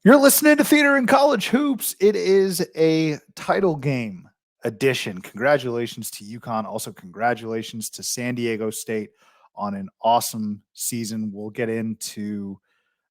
You're listening to Theater in College Hoops. It is a title game edition. Congratulations to UConn. Also, congratulations to San Diego State on an awesome season. We'll get into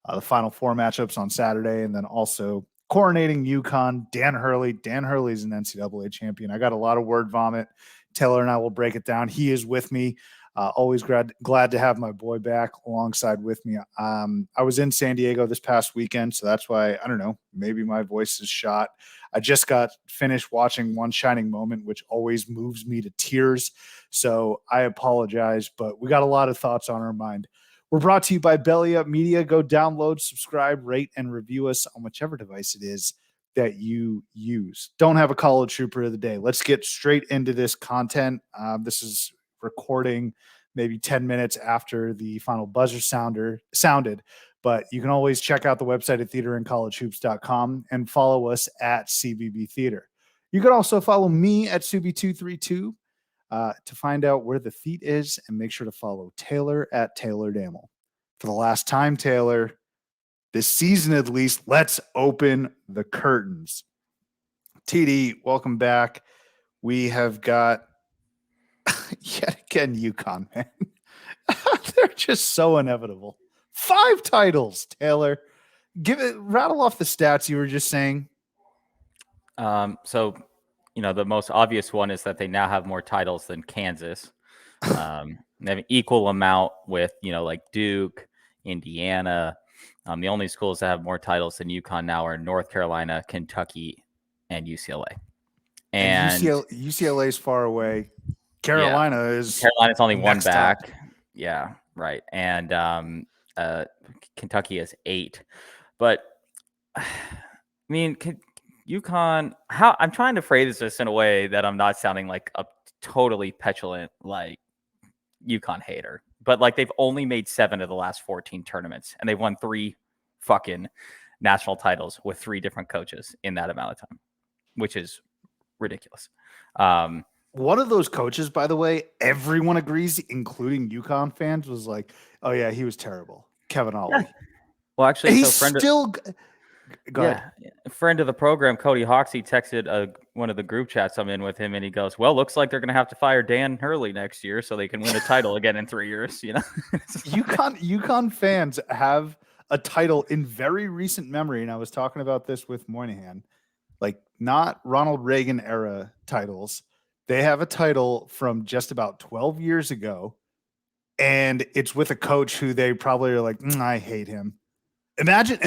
the Final Four matchups on Saturday, and then also coronating UConn, Dan Hurley. Dan Hurley is an NCAA champion. I got a lot of word vomit. Taylor and I will break it down. He is with me. Always glad to have my boy back alongside with me. I was in San Diego this past weekend, so that's why, I don't know, maybe my voice is shot. I just got finished watching One Shining Moment, which always moves me to tears. So I apologize, but we got a lot of thoughts on our mind. We're brought to you by Belly Up Media. Go download, subscribe, rate, and review us on whichever device it is that you use. Don't have a college hooper of the day. Let's get straight into this content. This is recording maybe 10 minutes after the final buzzer sounded, but you can always check out the website at theaterincollegehoops.com and follow us at CBB Theater. You can also follow me at Subbi232 to find out where the feet is, and make sure to follow Taylor at Taylor Damel. For the last time, Taylor, this season at least, let's open the curtains. TD, welcome back. We have got yet again UConn, man. They're just so inevitable. 5 titles, Taylor. Rattle off the stats you were just saying. So, the most obvious one is that they now have more titles than Kansas. They have an equal amount with, like Duke, Indiana. The only schools that have more titles than UConn now are North Carolina, Kentucky, and UCLA. And UCLA is far away. Carolina's only one back. Up. Yeah, right. And Kentucky is 8. But I mean, UConn, I'm trying to phrase this in a way that I'm not sounding like a totally petulant, like UConn hater, but like they've only made 7 of the last 14 tournaments, and they've won 3 fucking national titles with 3 different coaches in that amount of time, which is ridiculous. One of those coaches, by the way, everyone agrees, including UConn fans, was like, "Oh yeah, he was terrible." Kevin Ollie. Yeah. Well, actually, he's still. Go ahead. A friend of the program, Cody Hoxie, texted one of the group chats I'm in with him, and he goes, "Well, looks like they're going to have to fire Dan Hurley next year so they can win a title again in 3 years." UConn fans have a title in very recent memory, and I was talking about this with Moynihan, like not Ronald Reagan era titles. They have a title from just about 12 years ago, and it's with a coach who they probably are like, I hate him. Imagine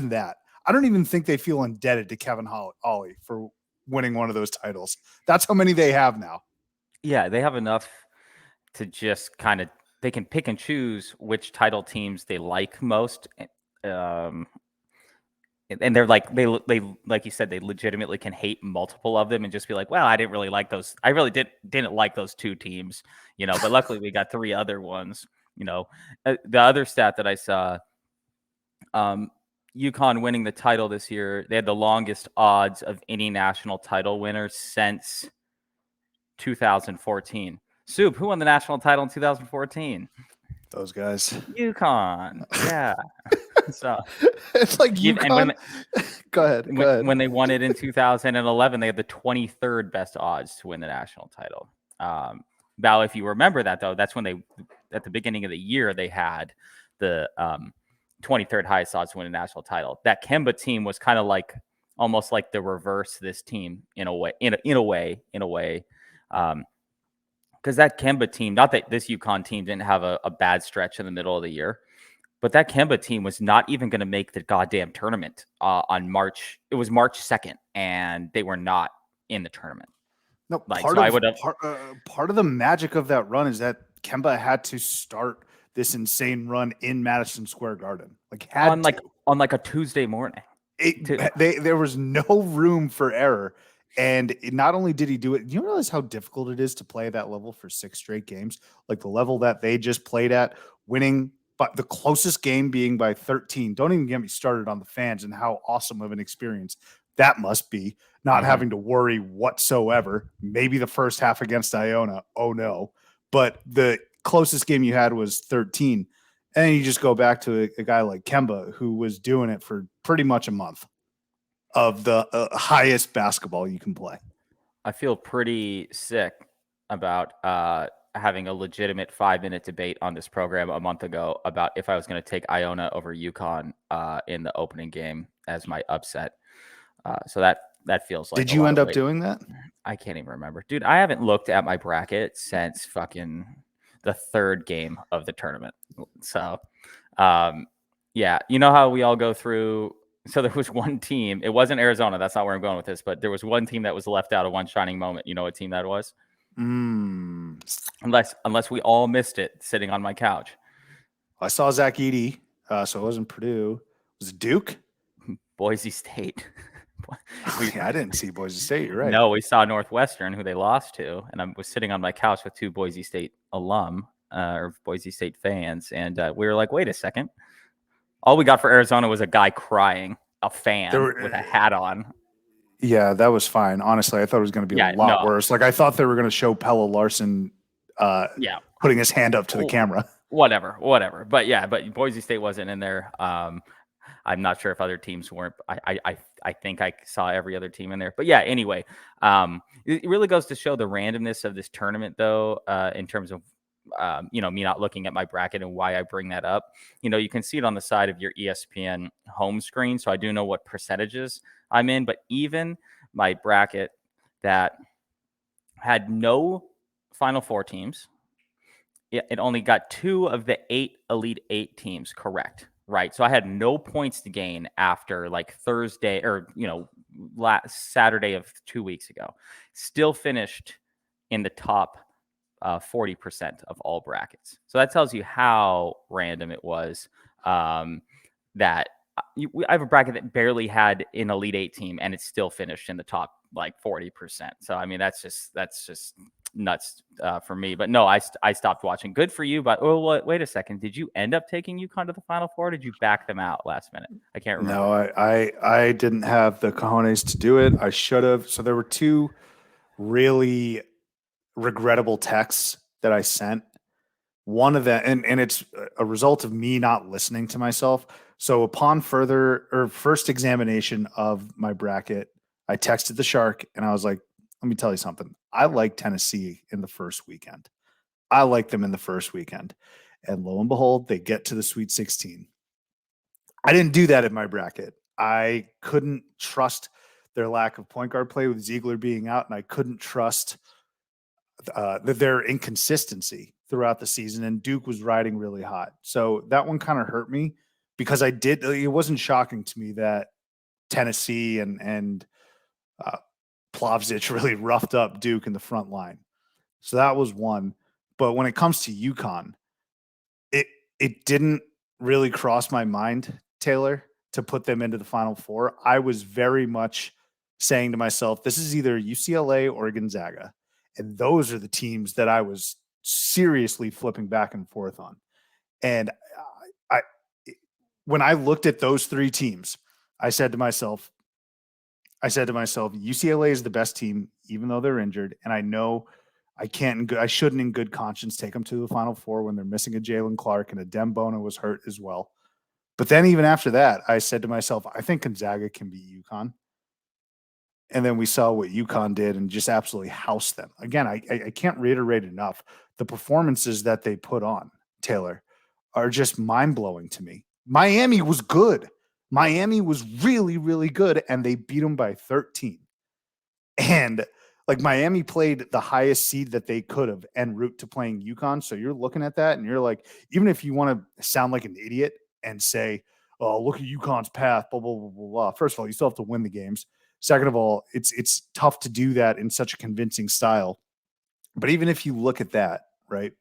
that. I don't even think they feel indebted to Kevin Ollie for winning one of those titles. That's how many they have now. Yeah, they have enough to just kind of, they can pick and choose which title teams they like most. And they're like, they like you said, they legitimately can hate multiple of them and just be like, well, I didn't really like those. I really didn't like those 2 teams, but luckily we got 3 other ones. The other stat that I saw, UConn winning the title this year, they had the longest odds of any national title winner since 2014. Soup, who won the national title in 2014? Those guys. UConn. Yeah. So it's like UConn. Go ahead. When they won it in 2011, they had the 23rd best odds to win the national title. Now, if you remember that, though, that's when they, at the beginning of the year, they had the 23rd highest odds to win a national title. That Kemba team was kind of like almost like the reverse of this team in a way. Because that Kemba team, not that this UConn team didn't have a bad stretch in the middle of the year, but that Kemba team was not even going to make the goddamn tournament on March. It was March 2nd, and they were not in the tournament. No, part of the magic of that run is that Kemba had to start this insane run in Madison Square Garden, on a Tuesday morning. There was no room for error. And not only did he do it, do you realize how difficult it is to play at that level for 6 straight games? Like the level that they just played at, winning, but the closest game being by 13. Don't even get me started on the fans and how awesome of an experience that must be, not having to worry whatsoever. Maybe the first half against Iona. Oh no. But the closest game you had was 13. And then you just go back to a guy like Kemba, who was doing it for pretty much a month of the highest basketball you can play. I feel pretty sick about having a legitimate 5-minute debate on this program a month ago about if I was going to take Iona over UConn in the opening game as my upset. So that feels like Did a you lot end of up weight. doing that? I can't even remember. Dude, I haven't looked at my bracket since fucking the third game of the tournament. So, yeah, you know how we all go through. So there was one team. It wasn't Arizona. That's not where I'm going with this. But there was one team that was left out of one shining moment. You know what team that was? Unless we all missed it sitting on my couch. I saw Zach Edey, so it wasn't Purdue. Was it Duke? Boise State. I didn't see Boise State. You're right. No, we saw Northwestern, who they lost to, and I was sitting on my couch with two Boise State alum or Boise State fans, and we were like, "Wait a second! All we got for Arizona was a guy crying, a fan with a hat on." Yeah, that was fine. Honestly, I thought it was going to be a lot worse. Like I thought they were going to show Pella Larson, putting his hand up to the camera. Whatever. But yeah, but Boise State wasn't in there. I'm not sure if other teams weren't. I think I saw every other team in there. But yeah, anyway, it really goes to show the randomness of this tournament, though, in terms of me not looking at my bracket and why I bring that up. You can see it on the side of your ESPN home screen, so I do know what percentages I'm in. But even my bracket that had no Final Four teams, it only got 2 of the 8 Elite 8 teams correct. Right. So I had no points to gain after like Thursday or, last Saturday of 2 weeks ago. Still finished in the top 40% of all brackets. So that tells you how random it was. That I have a bracket that barely had an Elite 8 team and it's still finished in the top like 40%. So, I mean, that's just nuts for me. But no, I stopped watching. Good for you. But wait a second. Did you end up taking UConn to the Final Four? Or did you back them out last minute? I can't remember. No, I didn't have the cojones to do it. I should have. So there were 2 really regrettable texts that I sent. One of them, and it's a result of me not listening to myself. So upon first examination of my bracket, I texted the Shark and I was like, let me tell you something. I like Tennessee in the first weekend. I like them in the first weekend. And lo and behold, they get to the Sweet 16. I didn't do that in my bracket. I couldn't trust their lack of point guard play with Ziegler being out, and I couldn't trust their inconsistency throughout the season. And Duke was riding really hot. So that one kind of hurt me because it wasn't shocking to me that Tennessee and Plavsic really roughed up Duke in the front line. So that was one. But when it comes to UConn, it didn't really cross my mind, Taylor, to put them into the Final Four. I was very much saying to myself, this is either UCLA or Gonzaga. And those are the teams that I was seriously flipping back and forth on. And when I looked at those 3 teams, I said to myself, UCLA is the best team, even though they're injured. And I know I shouldn't in good conscience take them to the Final Four when they're missing a Jalen Clark and a Dembona was hurt as well. But then even after that, I said to myself, I think Gonzaga can beat UConn. And then we saw what UConn did and just absolutely housed them. Again, I can't reiterate enough. The performances that they put on, Taylor, are just mind-blowing to me. Miami was good. Miami was really, really good, and they beat them by 13. And like Miami played the highest seed that they could have en route to playing UConn. So you're looking at that and you're like, even if you want to sound like an idiot and say, oh, look at UConn's path, blah, blah, blah, blah, blah. First of all, you still have to win the games. Second of all, it's tough to do that in such a convincing style. But even if you look at that, right,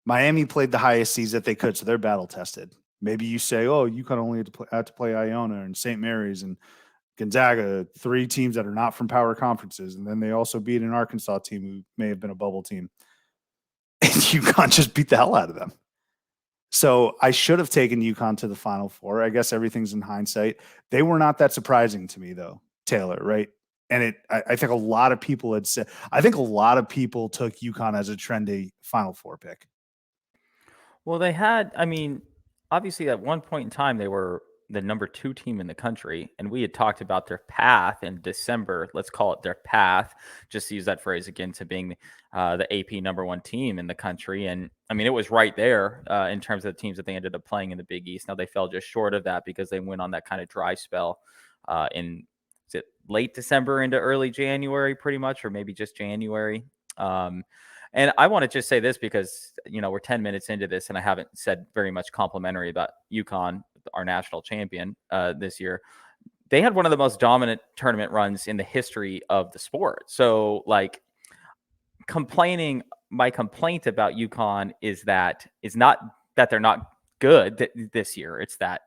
Miami played the highest seeds that they could, so they're battle tested. Maybe you say, oh, UConn only had to play Iona and St. Mary's and Gonzaga, 3 teams that are not from power conferences. And then they also beat an Arkansas team who may have been a bubble team. And UConn just beat the hell out of them. So I should have taken UConn to the Final Four. I guess everything's in hindsight. They were not that surprising to me, though, Taylor, right? And I think a lot of people had said, I think a lot of people took UConn as a trendy Final Four pick. Well, they had, I mean, obviously at one point in time, they were the number 2 team in the country, and we had talked about their path in December. Let's call it their path, just to use that phrase again, to being the AP number 1 team in the country. And I mean, it was right there in terms of the teams that they ended up playing in the Big East. Now they fell just short of that because they went on that kind of dry spell in, is it late December into early January, pretty much, or maybe just January. Um, and I want to just say this because, we're 10 minutes into this and I haven't said very much complimentary about UConn, our national champion this year. They had one of the most dominant tournament runs in the history of the sport. So, like, my complaint about UConn is not that they're not good this year. It's that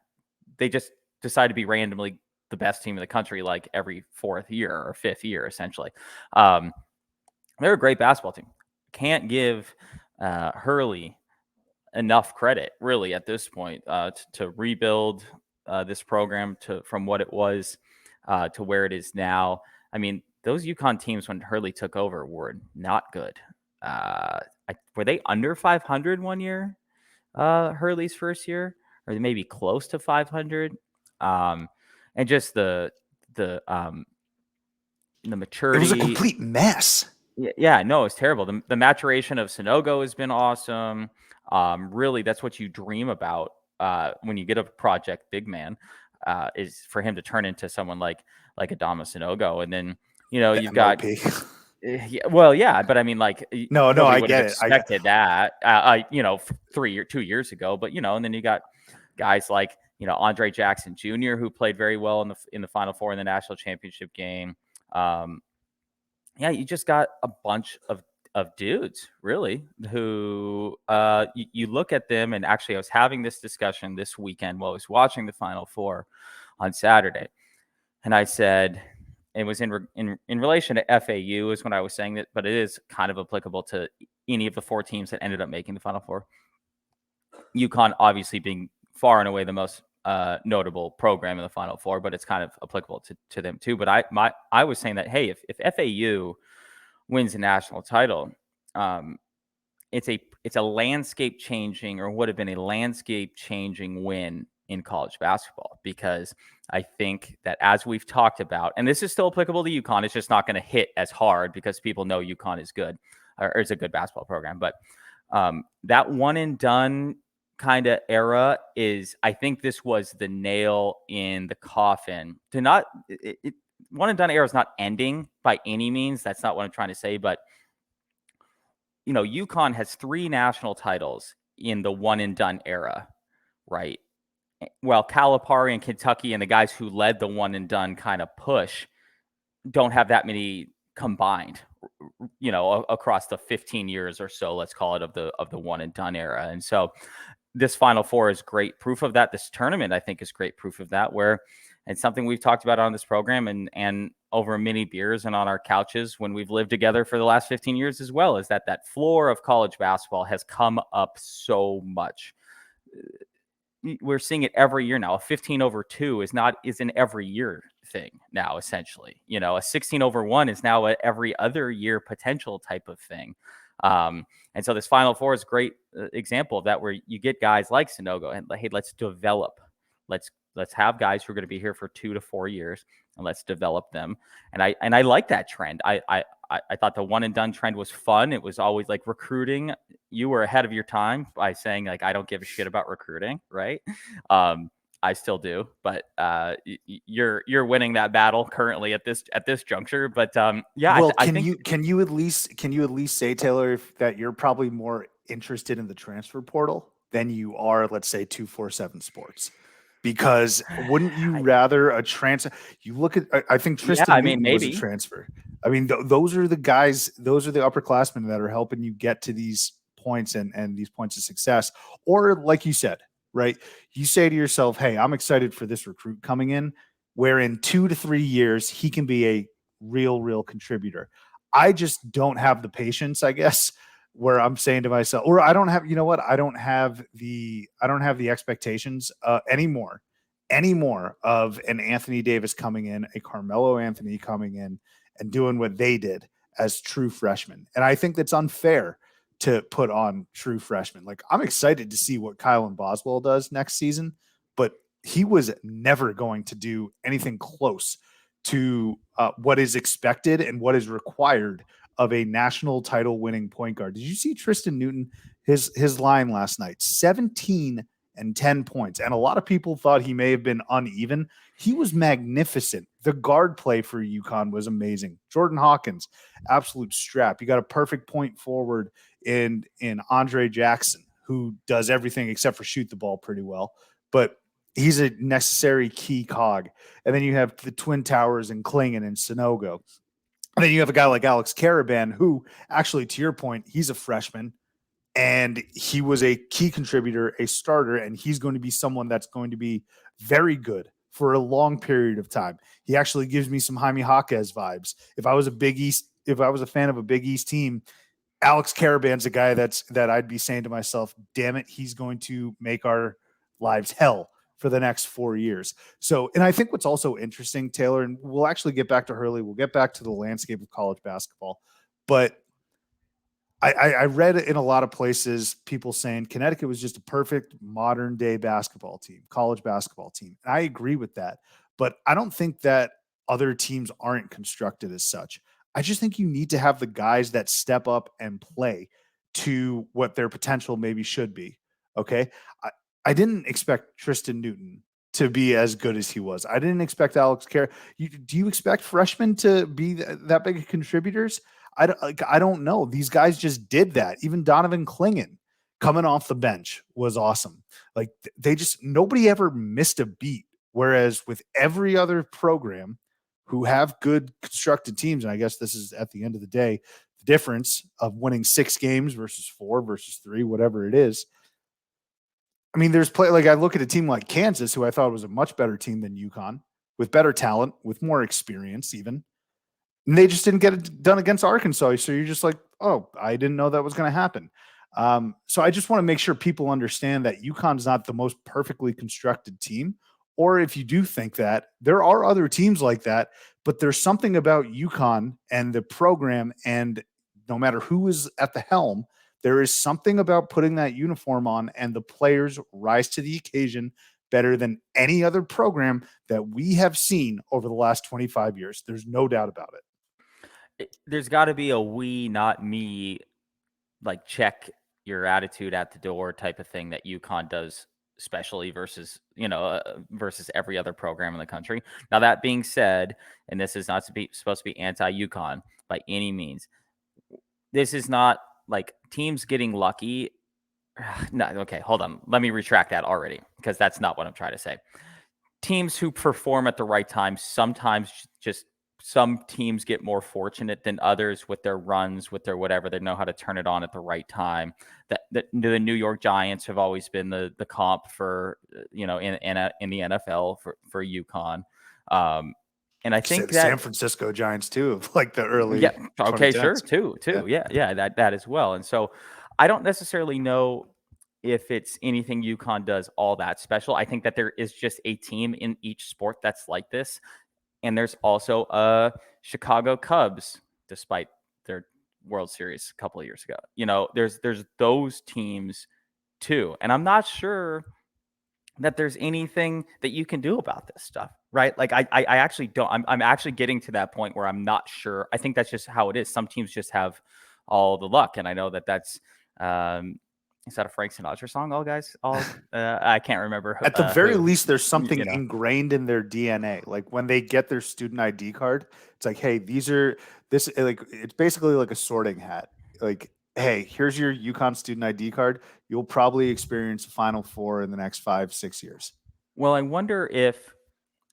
they just decide to be randomly the best team in the country, like every 4th year or 5th year, essentially. They're a great basketball team. Can't give Hurley enough credit, really, at this point, to rebuild this program from what it was to where it is now. I mean, those UConn teams when Hurley took over were not good. Were they under 500 one year? Hurley's first year, or maybe close to 500. And just the It was a maturity. complete mess. Yeah, no, it's terrible. The maturation of Sonogo has been awesome. Really, that's what you dream about when you get a project big man, is for him to turn into someone like Adama Sonogo. And then, you've got MOP. yeah, well, yeah, but I mean, like, No, nobody I would have get it. expected that, 2 years ago. But and then you got guys like Andre Jackson Jr., who played very well in the Final Four in the national championship game. Yeah, you just got a bunch of dudes, really, who you look at them. And actually, I was having this discussion this weekend while I was watching the Final Four on Saturday, and I said it was in relation to FAU is when I was saying that, but it is kind of applicable to any of the 4 teams that ended up making the Final Four. UConn obviously being far and away the most notable program in the Final Four, but it's kind of applicable to them too. But I was saying that, hey, if FAU wins a national title, it's a landscape changing, or would have been a landscape changing win in college basketball, because I think that, as we've talked about, and this is still applicable to UConn, it's just not going to hit as hard because people know UConn is good, or is a good basketball program. But that one and done kind of era I think this was the nail in the coffin to not one and done era is not ending by any means. That's not what I'm trying to say. But UConn has 3 national titles in the one and done era, right? Well, Calipari and Kentucky and the guys who led the one and done kind of push don't have that many combined, across the 15 years or so, let's call it, of the one and done era. And so this Final Four is great proof of that. This tournament, I think, is great proof of that, where it's something we've talked about on this program and over many beers and on our couches when we've lived together for the last 15 years as well, is that floor of college basketball has come up so much. We're seeing it every year now. A 15 over 2 is an every year thing now, essentially. A 16 over 1 is now a every other year potential type of thing. And so this Final Four is a great example of that, where you get guys like Sonogo and, hey, let's develop. Let's have guys who are going to be here for 2 to 4 years, and let's develop them. And I like that trend. I thought the one and done trend was fun. It was always like recruiting. You were ahead of your time by saying, like, I don't give a shit about recruiting, right? I still do, but you're winning that battle currently at this juncture. But yeah, well, I think can you at least say, Taylor, that you're probably more interested in the transfer portal than you are, let's say, 247 Sports? Because wouldn't you rather a transfer? You look at, I think Tristan Newton was a transfer. I mean, those are the guys, those are the upperclassmen that are helping you get to these points and these points of success. Or, like you said, right? You say to yourself, hey, I'm excited for this recruit coming in, where in 2 to 3 years, he can be a real contributor. I just don't have the patience, I guess, where I'm saying to myself, or I don't have, I don't have the expectations anymore of an Anthony Davis coming in, a Carmelo Anthony coming in and doing what they did as true freshmen. And I think that's unfair to put on true freshmen. Like, I'm excited to see what Kylan Boswell does next season, but he was never going to do anything close to what is expected and what is required of a national title winning point guard. Did you see Tristan Newton, his line last night? 17 and 10 points. And a lot of people thought he may have been uneven. He was magnificent. The guard play for UConn was amazing. Jordan Hawkins, absolute strap. You got a perfect point forward in Andre Jackson, who does everything except for shoot the ball pretty well. But he's a necessary key cog. And then you have the Twin Towers and Klingon and Sonogo. And then you have a guy like Alex Caravan, who actually, to your point, he's a freshman and he was a key contributor, a starter, and he's going to be someone that's going to be very good for a long period of time. He actually gives me some Jaime Jaquez vibes. If I was a fan of a Big East team, Alex Caravan's a guy that I'd be saying to myself, damn it, he's going to make our lives hell for the next 4 years. So, and I think what's also interesting, Taylor, and we'll actually get back to Hurley, we'll get back to the landscape of college basketball, but I read in a lot of places people saying Connecticut was just a perfect modern day basketball team, college basketball team. And I agree with that, but I don't think that other teams aren't constructed as such. I just think you need to have the guys that step up and play to what their potential maybe should be. Okay. I didn't expect Tristan Newton to be as good as he was. I didn't expect Alex Kerr. Do you expect freshmen to be that big of contributors? I don't know. These guys just did that. Even Donovan Klingon coming off the bench was awesome. Like, they just, nobody ever missed a beat. Whereas with every other program who have good constructed teams, and I guess this is at the end of the day, the difference of winning 6 games versus 4 versus 3, whatever it is. I mean, there's play, like, I look at a team like Kansas, who I thought was a much better team than UConn, with better talent, with more experience even. And they just didn't get it done against Arkansas. So you're just like, oh, I didn't know that was going to happen. So I just want to make sure people understand that UConn's not the most perfectly constructed team. Or if you do think that, there are other teams like that, but there's something about UConn and the program, and no matter who is at the helm, there is something about putting that uniform on and the players rise to the occasion better than any other program that we have seen over the last 25 years. There's no doubt about it. There's got to be a we, not me, like, check your attitude at the door type of thing that UConn does, especially versus versus every other program in the country. Now, that being said, and this is not supposed to be anti-UConn by any means, this is not like teams getting lucky. No, okay, hold on. Let me retract that already, because that's not what I'm trying to say. Teams who perform at the right time, sometimes just some teams get more fortunate than others with their runs, with their whatever. They know how to turn it on at the right time. The New York Giants have always been the comp for, in the NFL for UConn. And I think the that San Francisco Giants too, of like the early, yeah, okay, 2010s. sure, too, yeah, that as well. And so I don't necessarily know if it's anything UConn does all that special. I think that there is just a team in each sport that's like this. And there's also Chicago Cubs, despite their World Series a couple of years ago. There's those teams too. And I'm not sure that there's anything that you can do about this stuff, right? Like, I actually don't. I'm actually getting to that point where I'm not sure. I think that's just how it is. Some teams just have all the luck. And I know that that's is that a Frank Sinatra song? I can't remember. At the very least, there's something ingrained in their DNA. Like, when they get their student ID card, it's like, hey, it's basically like a sorting hat. Like, hey, here's your UConn student ID card. You'll probably experience a Final Four in the next 5-6 years. Well, I wonder if,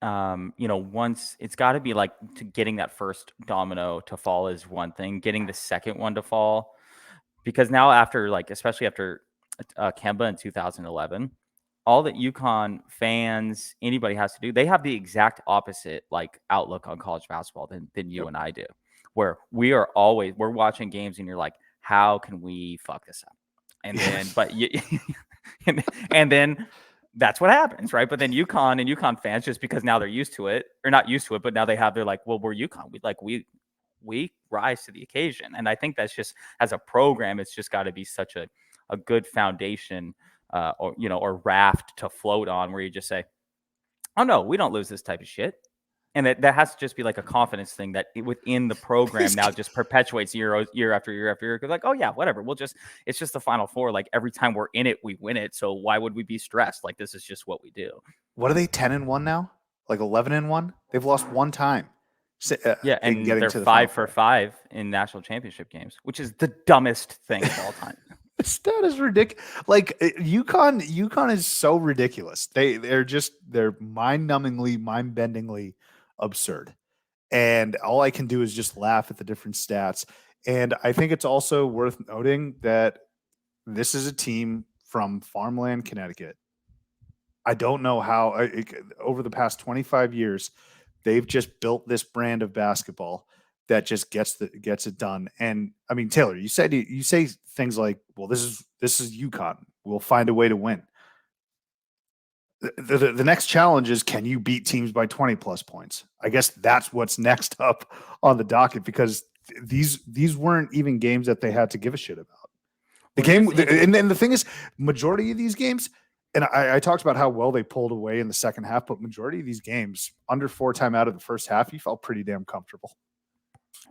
once it's got to be like getting that first domino to fall is one thing, getting the second one to fall. Because now especially after Kemba in 2011, all that UConn fans, anybody has to do, they have the exact opposite outlook on college basketball than you and I do, where we're watching games and you're like, how can we fuck this up? And then, and then that's what happens, right? But then UConn fans, just because now they're used to it, or not used to it, but now they have, they're like, well, we're UConn. we rise to the occasion. And I think that's just, as a program, it's just got to be such a good foundation, or raft to float on, where you just say, oh no, we don't lose this type of shit. And that has to just be like a confidence thing that within the program now just perpetuates year after year after year. Because like, oh yeah, whatever. It's just the Final Four. Like every time we're in it, we win it. So why would we be stressed? Like this is just what we do. What are they, 10-1 now? Like 11-1? They've lost one time Yeah, in and getting they're to the Final 5 for Four. 5 in national championship games, which is the dumbest thing of all time. That is ridiculous. Like UConn is so ridiculous. They're mind-numbingly, mind-bendingly absurd. And all I can do is just laugh at the different stats. And I think it's also worth noting that this is a team from farmland, Connecticut. I don't know how over the past 25 years they've just built this brand of basketball that just gets it done. And I mean, Taylor, you say things like, "Well, this is UConn. We'll find a way to win." The next challenge is, can you beat teams by 20 plus points? I guess that's what's next up on the docket, because these weren't even games that they had to give a shit about. The game, and then the thing is, majority of these games, and I talked about how well they pulled away in the second half, but majority of these games, under 4 timeout of the first half, you felt pretty damn comfortable.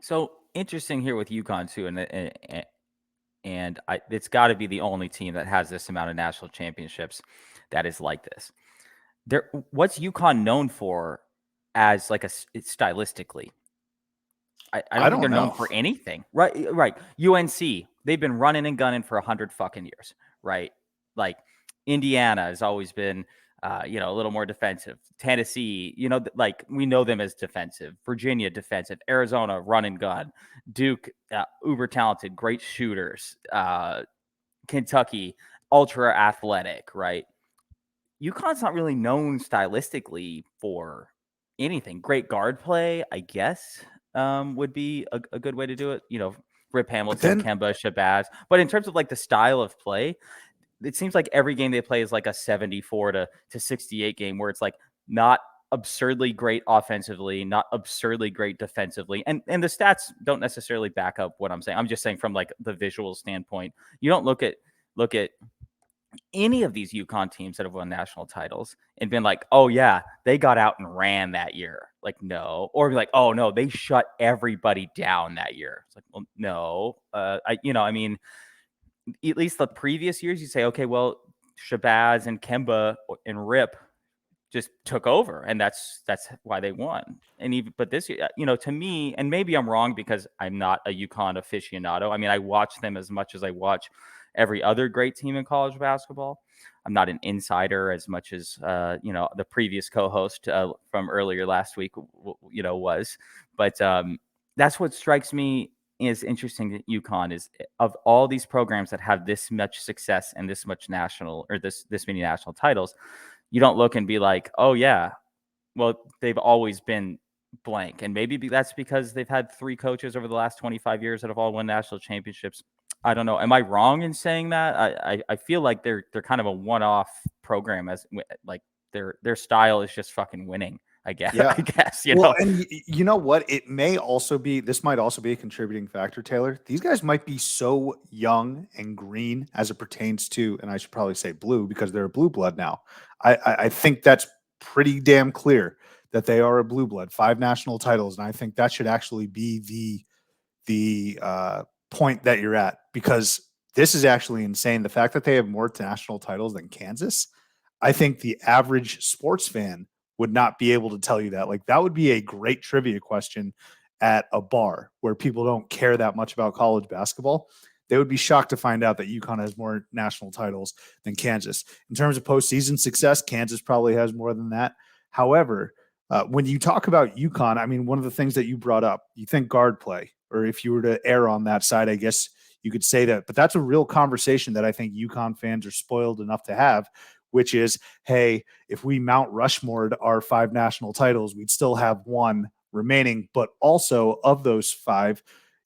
So interesting here with UConn too, and it's got to be the only team that has this amount of national championships that is like this. What's UConn known for as like stylistically? I don't think they're known for anything. Right. UNC, they've been running and gunning for 100 fucking years, right? Like Indiana has always been, a little more defensive. Tennessee, like we know them as defensive. Virginia, defensive. Arizona, run and gun. Duke, uber talented, great shooters. Kentucky, ultra athletic, right? UConn's not really known stylistically for anything. Great guard play, I guess, would be a good way to do it. Rip Hamilton, Kemba, Shabazz. But in terms of like the style of play, it seems like every game they play is like a 74 to 68 game, where it's like not absurdly great offensively, not absurdly great defensively. And the stats don't necessarily back up what I'm saying. I'm just saying from like the visual standpoint. You don't look at any of these UConn teams that have won national titles and been like, oh yeah, they got out and ran that year. Like, no. Or be like, oh no, they shut everybody down that year. It's like, well, no. I mean, at least the previous years, you say, okay, well, Shabazz and Kemba and Rip just took over, and that's why they won. And even, but this year, to me, and maybe I'm wrong because I'm not a UConn aficionado. I mean, I watch them as much as I watch every other great team in college basketball. I'm not an insider as much as the previous co-host from earlier last week was. But that's what strikes me is interesting that UConn is, of all these programs that have this much success and this much national, or this many national titles, you don't look and be like, oh yeah, well, they've always been blank. And maybe that's because they've had 3 coaches over the last 25 years that have all won national championships. I don't know. Am I wrong in saying that? I feel like they're kind of a one-off program, as like their style is just fucking winning. I guess. Yeah. I guess. Well, and you know what? This might also be a contributing factor, Taylor. These guys might be so young and green as it pertains to, and I should probably say blue because they're a blue blood now. I think that's pretty damn clear that they are a blue blood, 5 national titles, and I think that should actually be the point that you're at, because this is actually insane. The fact that they have more national titles than Kansas, I think the average sports fan would not be able to tell you that. Like, that would be a great trivia question at a bar where people don't care that much about college basketball. They would be shocked to find out that UConn has more national titles than Kansas. In terms of postseason success, Kansas probably has more than that. However, when you talk about UConn, I mean, one of the things that you brought up, you think guard play, or if you were to err on that side, I guess you could say that. But that's a real conversation that I think UConn fans are spoiled enough to have, which is, hey, if we Mount Rushmore'd our 5 national titles, we'd still have 1 remaining. But also, of those 5,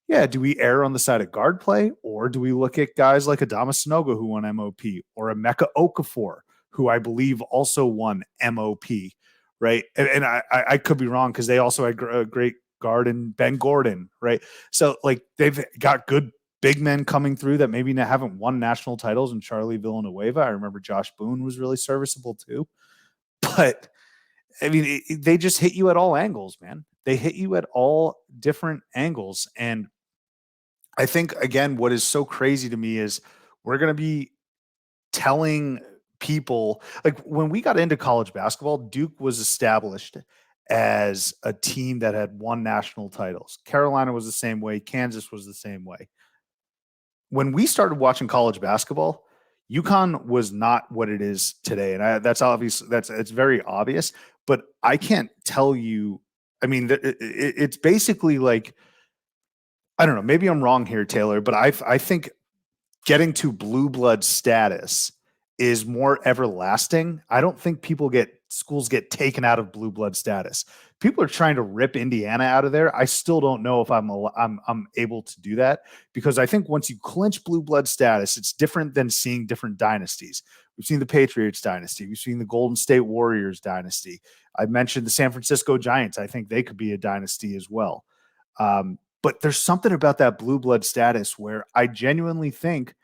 yeah, do we err on the side of guard play, or do we look at guys like Adama Sanogo, who won MOP, or Emeka Okafor, who I believe also won MOP, right? And I could be wrong, because they also had great Ben Gordon, right? So like they've got good big men coming through that maybe haven't won national titles in Charlie Villanueva. I remember Josh Boone was really serviceable too. But I mean, they just hit you at all angles, man. They hit you at all different angles. And I think, again, what is so crazy to me is we're going to be telling people, like when we got into college basketball, Duke was established as a team that had won national titles. Carolina was the same way. Kansas was the same way. When we started watching college basketball, UConn was not what it is today. And that's obvious. It's very obvious, but I can't tell you. I mean, it's basically like, I don't know, maybe I'm wrong here, Taylor, but I think getting to blue blood status is more everlasting. I don't think schools get taken out of blue blood status. People are trying to rip Indiana out of there. I still don't know if I'm able to do that, because I think once you clinch blue blood status, it's different than seeing different dynasties. We've seen the Patriots dynasty. We've seen the Golden State Warriors dynasty. I mentioned the San Francisco Giants. I think they could be a dynasty as well. But there's something about that blue blood status where I genuinely think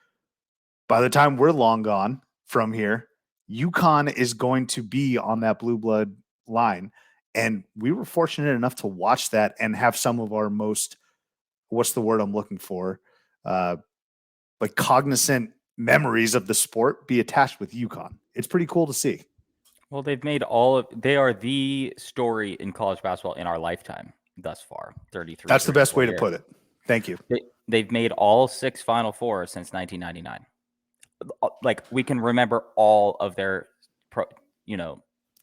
by the time we're long gone from here, UConn is going to be on that blue blood line. And we were fortunate enough to watch that and have some of our most, what's the word I'm looking for? Like cognizant memories of the sport be attached with UConn. It's pretty cool to see. Well, they are the story in college basketball in our lifetime thus far, 33. That's the best way to years. put it. Thank you. They've made all 6 Final Fours since 1999. Like we can remember all of their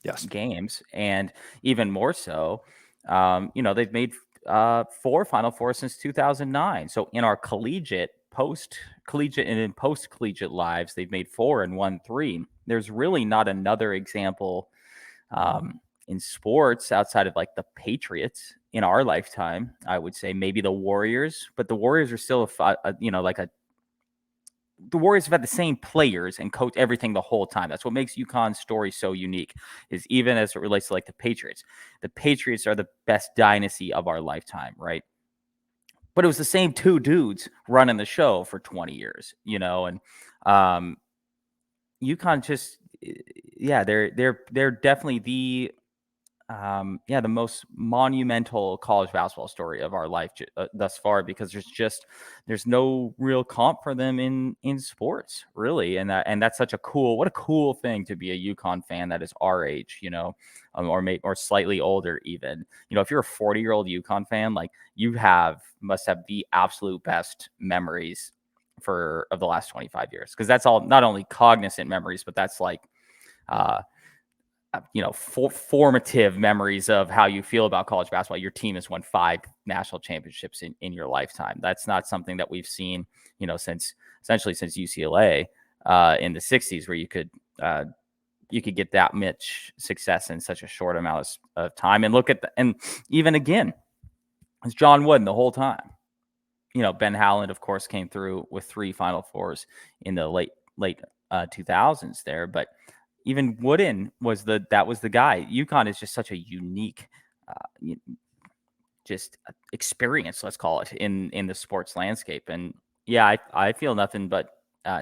Yes. games, and even more so, they've made 4 Final Fours since 2009. So in our post-collegiate and in post-collegiate lives, they've made 4 and won 3. There's really not another example in sports outside of like the Patriots in our lifetime. I would say maybe the Warriors, but the Warriors are still the Warriors have had the same players and coach everything the whole time. That's what makes UConn's story so unique, is even as it relates to like the Patriots. The Patriots are the best dynasty of our lifetime, right? But it was the same 2 dudes running the show for 20 years, and UConn just, they're definitely the most monumental college basketball story of our life thus far, because there's no real comp for them in sports, really. And that's such a cool thing to be a UConn fan that is our age, or slightly older even. If you're a 40-year-old UConn fan, like you must have the absolute best memories of the last 25 years, because that's all, not only cognizant memories, but that's like formative memories of how you feel about college basketball. Your team has won 5 national championships in your lifetime. That's not something that we've seen, since UCLA in the 60s, where you could get that much success in such a short amount of time. And and even again, it's John Wooden the whole time. Ben Howland, of course, came through with 3 Final Fours in the late 2000s there, but even Wooden was the guy. UConn is just such a unique, just experience, let's call it, in the sports landscape. And yeah, I feel nothing but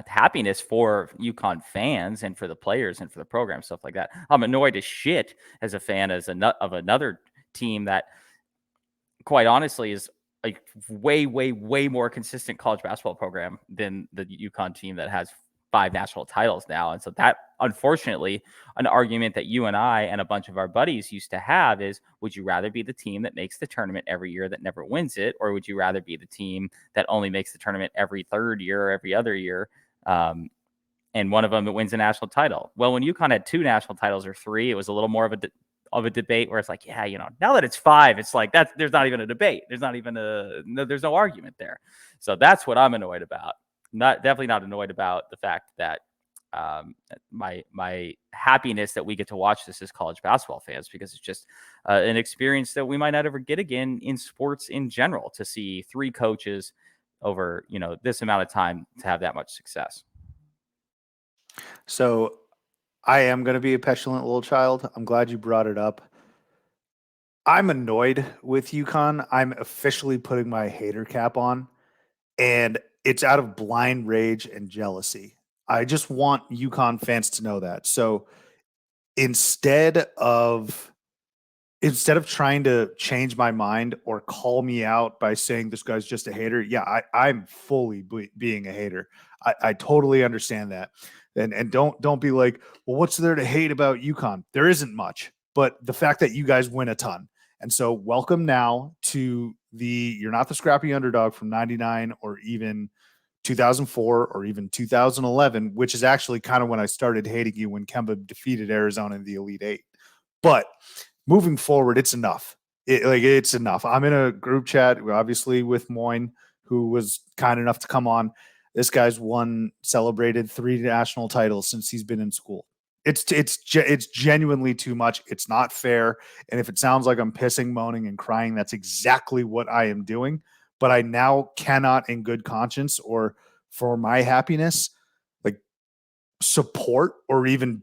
happiness for UConn fans and for the players and for the program, stuff like that. I'm annoyed as shit as a fan of another team that, quite honestly, is a way, way, way more consistent college basketball program than the UConn team that has 5 national titles now. And so that, unfortunately, an argument that you and I and a bunch of our buddies used to have is, would you rather be the team that makes the tournament every year that never wins it, or would you rather be the team that only makes the tournament every 3rd year or every other year, and one of them that wins a national title? Well, when UConn had 2 national titles or 3, it was a little more of a debate, where it's like, yeah, now that it's 5, it's like there's not even a debate. There's no argument there. So that's what I'm annoyed about. Definitely not annoyed about the fact that my happiness that we get to watch this as college basketball fans, because it's just an experience that we might not ever get again in sports in general, to see 3 coaches over this amount of time to have that much success. So I am going to be a petulant little child. I'm glad you brought it up. I'm annoyed with UConn. I'm officially putting my hater cap on, and it's out of blind rage and jealousy. I just want UConn fans to know that. So instead of instead of trying to change my mind or call me out by saying this guy's just a hater, yeah, I'm fully being a hater. I totally understand that, and don't be like, well, what's there to hate about UConn? There isn't much, but the fact that you guys win a ton, and so welcome now to the you're not the scrappy underdog from '99 or even 2004 or even 2011, which is actually kind of when I started hating you when Kemba defeated Arizona in the Elite Eight, but moving forward, it's enough. It's enough. I'm in a group chat, obviously, with Moyne, who was kind enough to come on. This guy's celebrated 3 national titles since he's been in school. It's genuinely too much. It's not fair. And if it sounds like I'm pissing, moaning, and crying, that's exactly what I am doing. But I now cannot, in good conscience or for my happiness, like support or even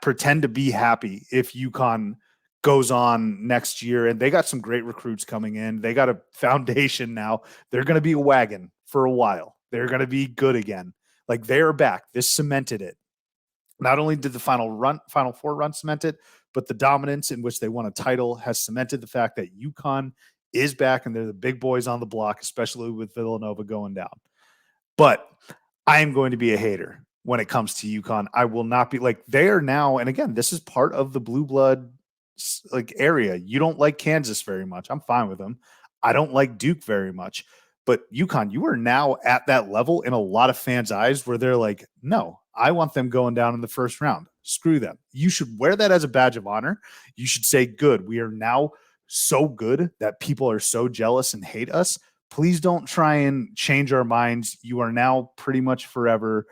pretend to be happy if UConn goes on next year. And they got some great recruits coming in. They got a foundation now. They're going to be a wagon for a while. They're going to be good again. Like they are back. This cemented it. Not only did the Final Four run cement it, but the dominance in which they won a title has cemented the fact that UConn is back and they're the big boys on the block, especially with Villanova going down. But I am going to be a hater when it comes to UConn. I will not be like they are now. And again, this is part of the blue blood like area. You don't like Kansas very much. I'm fine with them. I don't like Duke very much. But UConn, you are now at that level in a lot of fans' eyes where they're like, no, I want them going down in the first round. Screw them. You should wear that as a badge of honor. You should say, good, we are now so good that people are so jealous and hate us. Please don't try and change our minds. You are now pretty much forever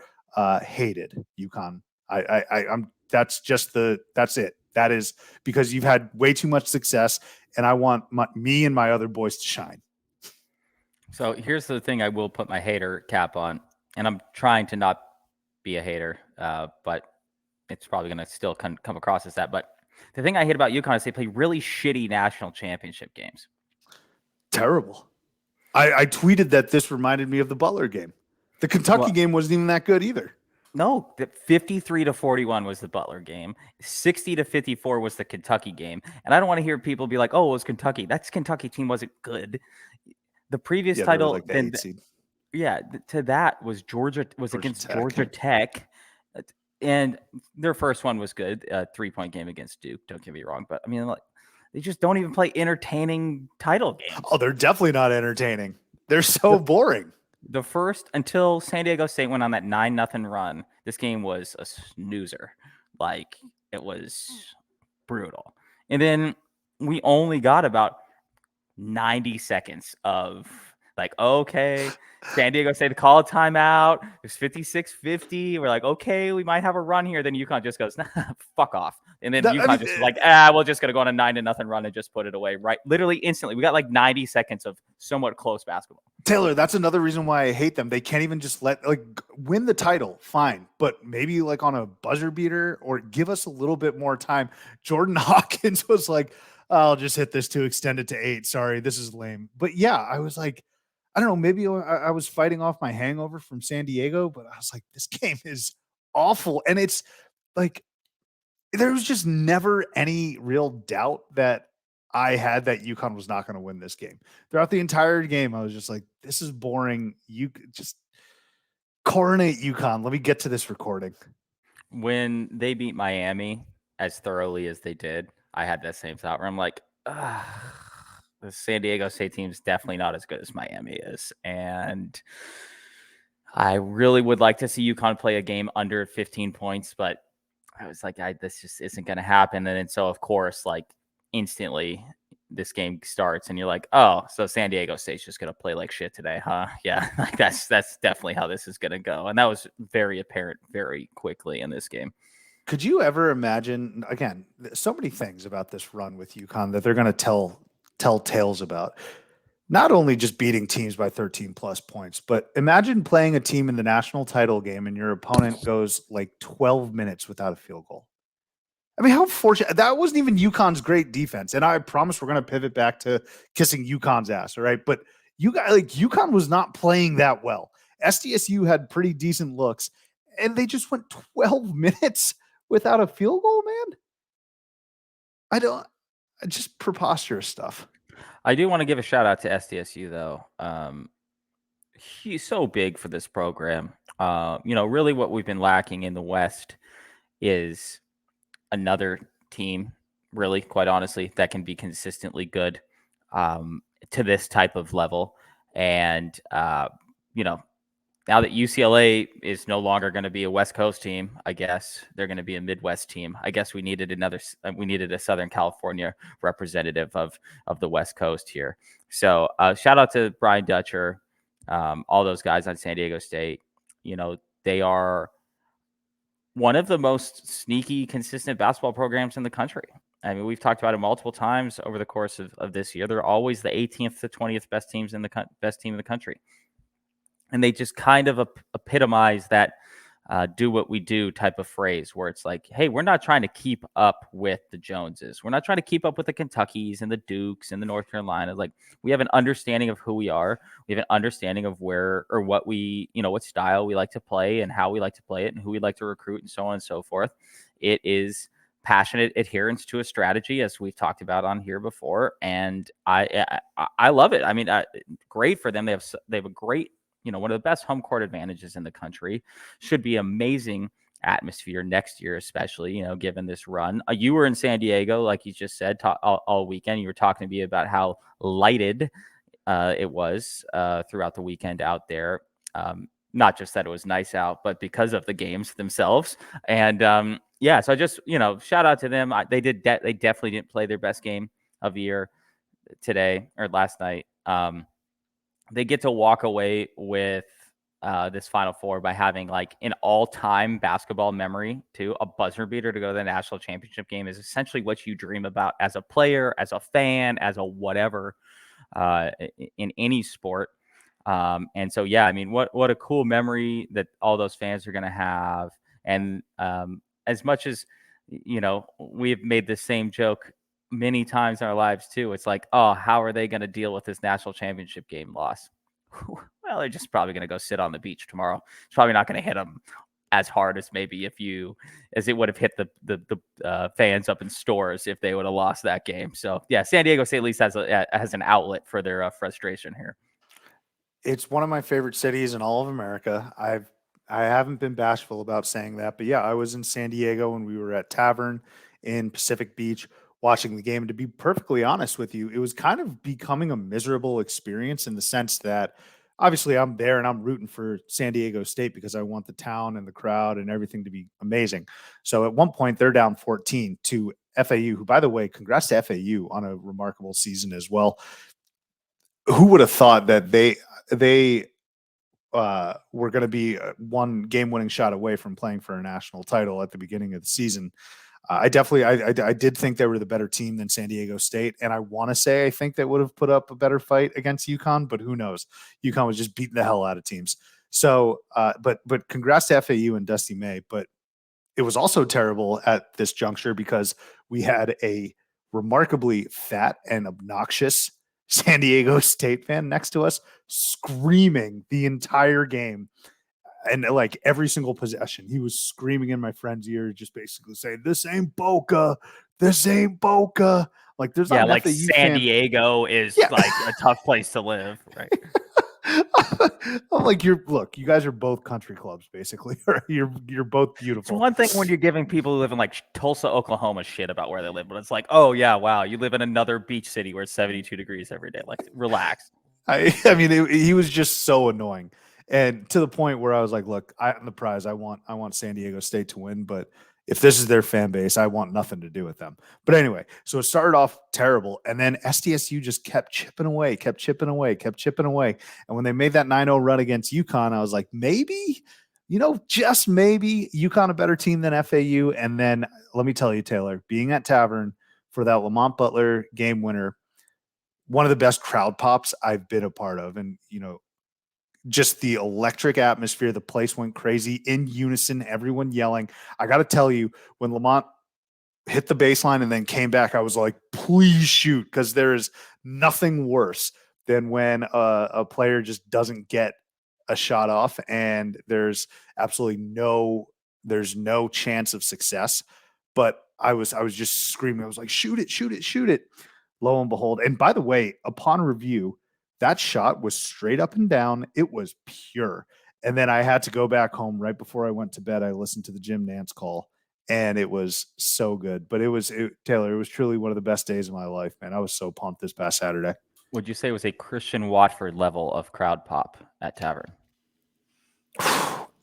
hated, UConn. I'm that's it. That is because you've had way too much success, and I want me and my other boys to shine. So here's the thing I will put my hater cap on, and I'm trying to not be a hater, but it's probably going to still come across as that. But the thing I hate about UConn is they play really shitty national championship games. Terrible. I tweeted that this reminded me of the Butler game. The Kentucky game wasn't even that good either. No, 53-41 was the Butler game. 60-54 was the Kentucky game. And I don't want to hear people be like, "Oh, it was Kentucky." That's Kentucky team wasn't good. The previous title, like the 8 seed. To that was Georgia against Tech. Georgia Tech, and their first one was good, 3-point game against Duke. Don't get me wrong, but I mean, like, they just don't even play entertaining title games. Oh, they're definitely not entertaining. They're so boring. The first until San Diego State went on that 9-0 run, this game was a snoozer. Like, it was brutal. And then we only got about 90 seconds of like, okay, San Diego State, call a timeout. It's 56-50. We're like, okay, we might have a run here. Then UConn just goes, nah, fuck off. And then UConn just like, we're just going to go on a 9-0 run and just put it away. Right. Literally instantly. We got like 90 seconds of somewhat close basketball. Taylor, that's another reason why I hate them. They can't even just win the title. Fine. But maybe like on a buzzer beater or give us a little bit more time. Jordan Hawkins was like, I'll just hit this to extend it to 8. Sorry, this is lame. But yeah, I was like, I don't know, maybe I was fighting off my hangover from San Diego, but I was like, this game is awful. And it's like, there was just never any real doubt that I had that UConn was not going to win this game. Throughout the entire game, I was just like, this is boring. You just coronate UConn. Let me get to this recording. When they beat Miami as thoroughly as they did, I had that same thought where I'm like, the San Diego State team is definitely not as good as Miami is. And I really would like to see UConn play a game under 15 points, but I was like, this just isn't going to happen. And so, of course, like instantly this game starts and you're like, oh, so San Diego State's just going to play like shit today, huh? Yeah, like that's definitely how this is going to go. And that was very apparent very quickly in this game. Could you ever imagine, again, so many things about this run with UConn that they're going to tell tales about? Not only just beating teams by 13 plus points, but imagine playing a team in the national title game and your opponent goes like 12 minutes without a field goal. I mean, how fortunate that wasn't even UConn's great defense. And I promise we're going to pivot back to kissing UConn's ass. All right. But you guys, like, UConn was not playing that well. SDSU had pretty decent looks, and they just went 12 minutes without a field goal, man. I don't, just preposterous stuff. I do want to give a shout out to SDSU though. He's so big for this program. Really what we've been lacking in the West is another team, really, quite honestly, that can be consistently good to this type of level. And, now that UCLA is no longer going to be a West Coast team, I guess they're going to be a Midwest team. I guess we needed a Southern California representative of the West Coast here. So shout out to Brian Dutcher, all those guys on San Diego State. They are one of the most sneaky, consistent basketball programs in the country. I mean, we've talked about it multiple times over the course of this year. They're always the 18th to 20th best team in the country. And they just kind of epitomize that do what we do type of phrase where it's like, hey, we're not trying to keep up with the Joneses. We're not trying to keep up with the Kentuckys and the Dukes and the North Carolinas. Like, we have an understanding of who we are. We have an understanding of where or what what style we like to play and how we like to play it and who we like to recruit and so on and so forth. It is passionate adherence to a strategy, as we've talked about on here before. And I love it. I mean, great for them. They have a great, one of the best home court advantages in the country. Should be amazing atmosphere next year, especially, given this run. You were in San Diego, like you just said, all weekend. You were talking to me about how lighted it was throughout the weekend out there. Not just that it was nice out, but because of the games themselves. And so I just, shout out to them. They definitely didn't play their best game of the year today or last night. They get to walk away with this Final Four by having like an all-time basketball memory too. A buzzer beater to go to the national championship game is essentially what you dream about as a player, as a fan, as a whatever in any sport. And so, yeah, I mean, what a cool memory that all those fans are going to have. And as much as, we've made the same joke many times in our lives too. It's like, oh, how are they going to deal with this national championship game loss? Well, they're just probably going to go sit on the beach tomorrow. It's probably not going to hit them as hard as maybe as it would have hit the fans up in Stores if they would have lost that game. So yeah, San Diego State at least has an outlet for their frustration here. It's one of my favorite cities in all of America. I haven't been bashful about saying that, but yeah, I was in San Diego when we were at Tavern in Pacific Beach watching the game. And to be perfectly honest with you, it was kind of becoming a miserable experience in the sense that obviously I'm there and I'm rooting for San Diego State because I want the town and the crowd and everything to be amazing. So at one point they're down 14 to FAU, who, by the way, congrats to FAU on a remarkable season as well. Who would have thought that they were going to be one game-winning shot away from playing for a national title at the beginning of the season? I did think they were the better team than San Diego State, and I want to say I think they would have put up a better fight against UConn, but who knows? UConn was just beating the hell out of teams. So, but congrats to FAU and Dusty May. But it was also terrible at this juncture because we had a remarkably fat and obnoxious San Diego State fan next to us screaming the entire game. And like every single possession, he was screaming in my friend's ear, just basically saying, "This ain't Boca. This ain't Boca." Like there's not like FAU San Diego is like a tough place to live, right? I'm like, you guys are both country clubs, basically. You're both beautiful. It's one thing when you're giving people who live in like Tulsa, Oklahoma shit about where they live, but it's like, oh yeah, wow, you live in another beach city where it's 72 degrees every day. Like, relax. I mean, he was just so annoying, and to the point where I was like, "Look, I'm the prize. I want San Diego State to win, but if this is their fan base, I want nothing to do with them." But anyway, so it started off terrible, and then SDSU just kept chipping away, and when they made that 9-0 run against UConn, I was like, maybe, just maybe UConn a better team than FAU. And then let me tell you, Taylor, being at Tavern for that Lamont Butler game winner, one of the best crowd pops I've been a part of. And, just the electric atmosphere, the place went crazy in unison, everyone yelling. I got to tell you, when Lamont hit the baseline and then came back, I was like, please shoot, because there is nothing worse than when a player just doesn't get a shot off and there's absolutely there's no chance of success. But I was just screaming. I was like, shoot it, shoot it, shoot it. Lo and behold. And by the way, upon review, that shot was straight up and down. It was pure. And then I had to go back home right before I went to bed. I listened to the Jim Nance call, and it was so good. But Taylor, it was truly one of the best days of my life, man. I was so pumped this past Saturday. Would you say it was a Christian Watford level of crowd pop at Tavern?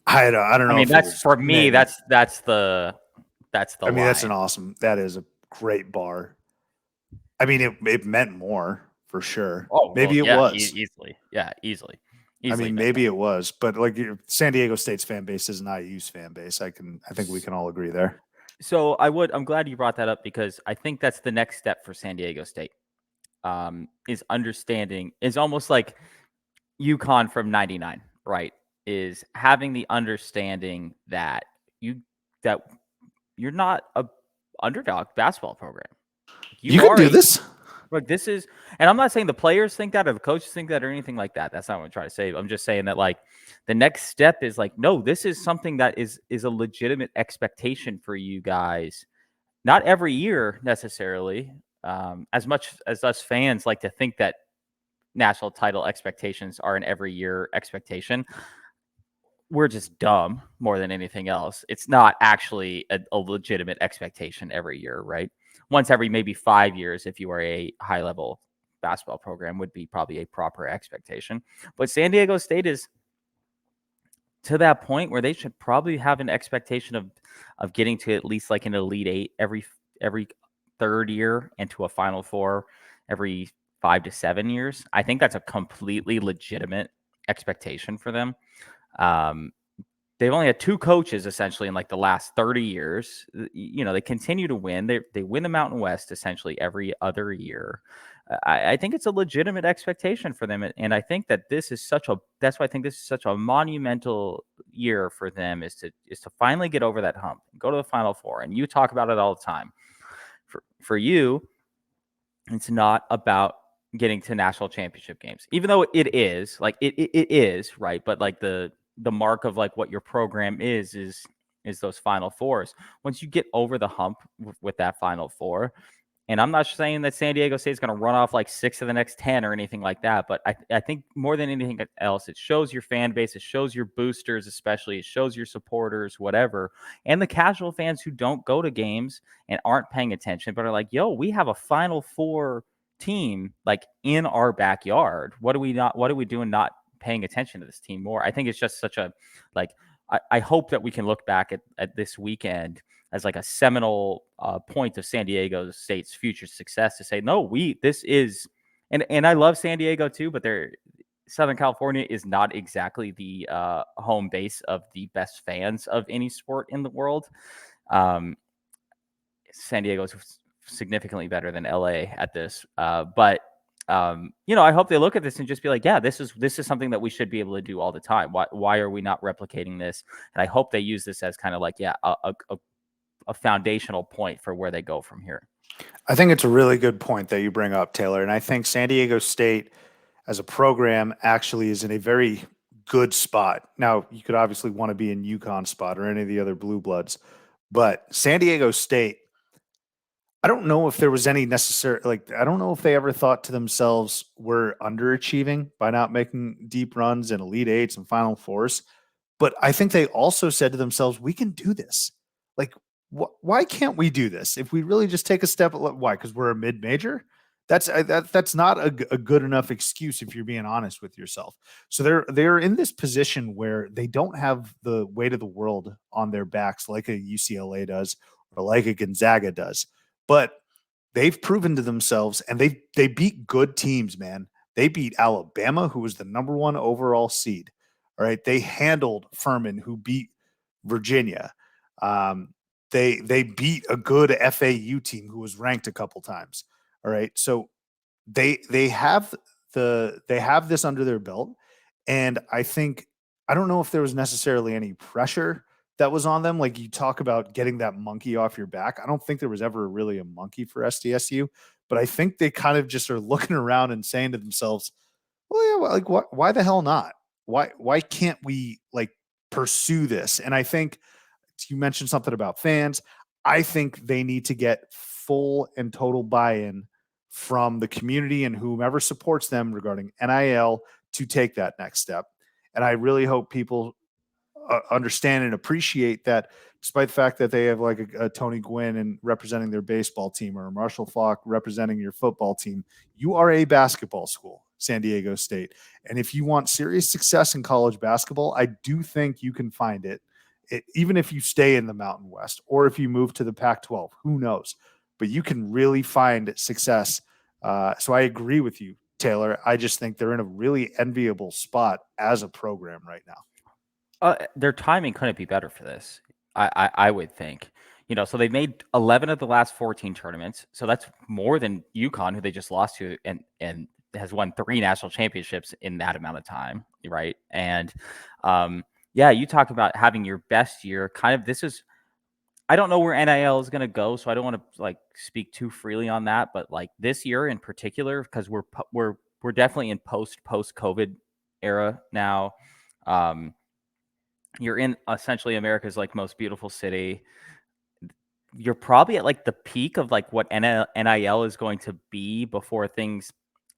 I don't know. I mean, that's for me. That's the I mean, line. that is a great bar. I mean, it meant more for sure. Oh, maybe well, it was easily. Yeah, easily. I mean, maybe it was, but like San Diego State's fan base is an IU's fan base. I think we can all agree there. So I'm glad you brought that up, because I think that's the next step for San Diego State. Is understanding, is almost like UConn from '99, right? Is having the understanding that you're not a underdog basketball program. You can do this. Like, this is, and I'm not saying the players think that or the coaches think that or anything like that. That's not what I'm trying to say. I'm just saying that, like, the next step is like, no, this is something that is a legitimate expectation for you guys. Not every year necessarily, as much as us fans like to think that national title expectations are an every year expectation. We're just dumb more than anything else. It's not actually a legitimate expectation every year, right? Once every maybe 5 years, if you are a high level basketball program, would be probably a proper expectation. But San Diego State is to that point where they should probably have an expectation of getting to at least like an Elite Eight every third year and to a Final Four every 5 to 7 years. I think that's a completely legitimate expectation for them. They've only had 2 coaches essentially in like the last 30 years. You know, they continue to win. They win the Mountain West essentially every other year. I think it's a legitimate expectation for them, and I think that that's why I think this is such a monumental year for them, is to finally get over that hump, go to the Final Four. And you talk about it all the time. For you, it's not about getting to national championship games, even though it is, like, it is, right? But like the mark of like what your program is those Final Fours. Once you get over the hump with that Final Four, and I'm not saying that San Diego State is going to run off like 6 of the next 10 or anything like that, but I think more than anything else, it shows your fan base, it shows your boosters, especially, it shows your supporters, whatever, and the casual fans who don't go to games and aren't paying attention, but are like, yo, we have a Final Four team like in our backyard. What are we doing not paying attention to this team more? I think it's just such a, like, I hope that we can look back at this weekend as like a seminal point of San Diego State's future success, to say, no, this is, and I love San Diego too, but Southern California is not exactly the home base of the best fans of any sport in the world. San Diego is significantly better than LA at this, but I hope they look at this and just be like, yeah, this is something that we should be able to do all the time. Why are we not replicating this? And I hope they use this as kind of like, yeah, a foundational point for where they go from here. I think it's a really good point that you bring up, Taylor. And I think San Diego State as a program actually is in a very good spot. Now, you could obviously want to be in UConn spot or any of the other blue bloods, but San Diego State, I don't know if there was any necessary, like, I don't know if they ever thought to themselves, we're underachieving by not making deep runs and Elite Eights and Final Fours. But I think they also said to themselves, we can do this. Like, why can't we do this? If we really just take a step, why? Because we're a mid-major? That's not a good enough excuse if you're being honest with yourself. So they're in this position where they don't have the weight of the world on their backs like a UCLA does or like a Gonzaga does. But they've proven to themselves, and they beat good teams, man. They beat Alabama, who was the number 1 overall seed. All right. They handled Furman, who beat Virginia. They beat a good FAU team who was ranked a couple times. All right. So they have this under their belt. And I don't know if there was necessarily any pressure that was on them. Like, you talk about getting that monkey off your back. I don't think there was ever really a monkey for SDSU, but I think they kind of just are looking around and saying to themselves, well, yeah, well, like, why the hell not? Why can't we like pursue this? And I think you mentioned something about fans. I think they need to get full and total buy-in from the community and whomever supports them regarding NIL to take that next step. And I really hope people understand and appreciate that, despite the fact that they have like a Tony Gwynn and representing their baseball team, or a Marshall Falk representing your football team, you are a basketball school, San Diego State. And if you want serious success in college basketball, I do think you can find it, even if you stay in the Mountain West or if you move to the Pac-12, who knows? But you can really find success. So I agree with you, Taylor. I just think they're in a really enviable spot as a program right now. Their timing couldn't be better for this. I would think. So they've made 11 of the last 14 tournaments. So that's more than UConn, who they just lost to, and has won 3 national championships in that amount of time, right? And yeah, you talk about having your best year. Kind of, this is, I don't know where NIL is going to go, so I don't want to like speak too freely on that. But like this year in particular, because we're definitely in post COVID era now. You're in essentially America's like most beautiful city. You're probably at like the peak of like what NIL is going to be before things,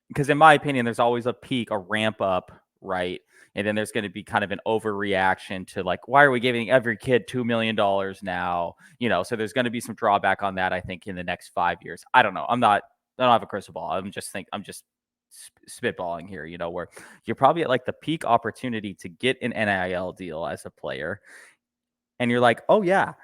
because in my opinion, there's always a peak, a ramp up, right? And then there's going to be kind of an overreaction to like, why are we giving every kid $2 million now? So there's going to be some drawback on that, I think, in the next 5 years. I don't know. I don't have a crystal ball. I'm just spitballing here, where you're probably at like the peak opportunity to get an NIL deal as a player. And you're like, oh yeah,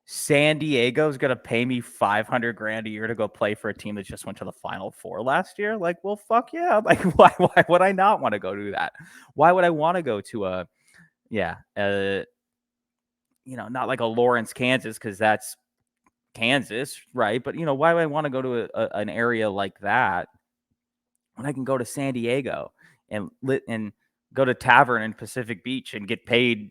San Diego's going to pay me $500,000 a year to go play for a team that just went to the Final Four last year. Like, well, fuck yeah. Like, why would I not want to go do that? Why would I want to go to not like a Lawrence, Kansas, because that's Kansas, right? But, why would I want to go to an area like that when I can go to San Diego and go to Tavern in Pacific Beach and get paid,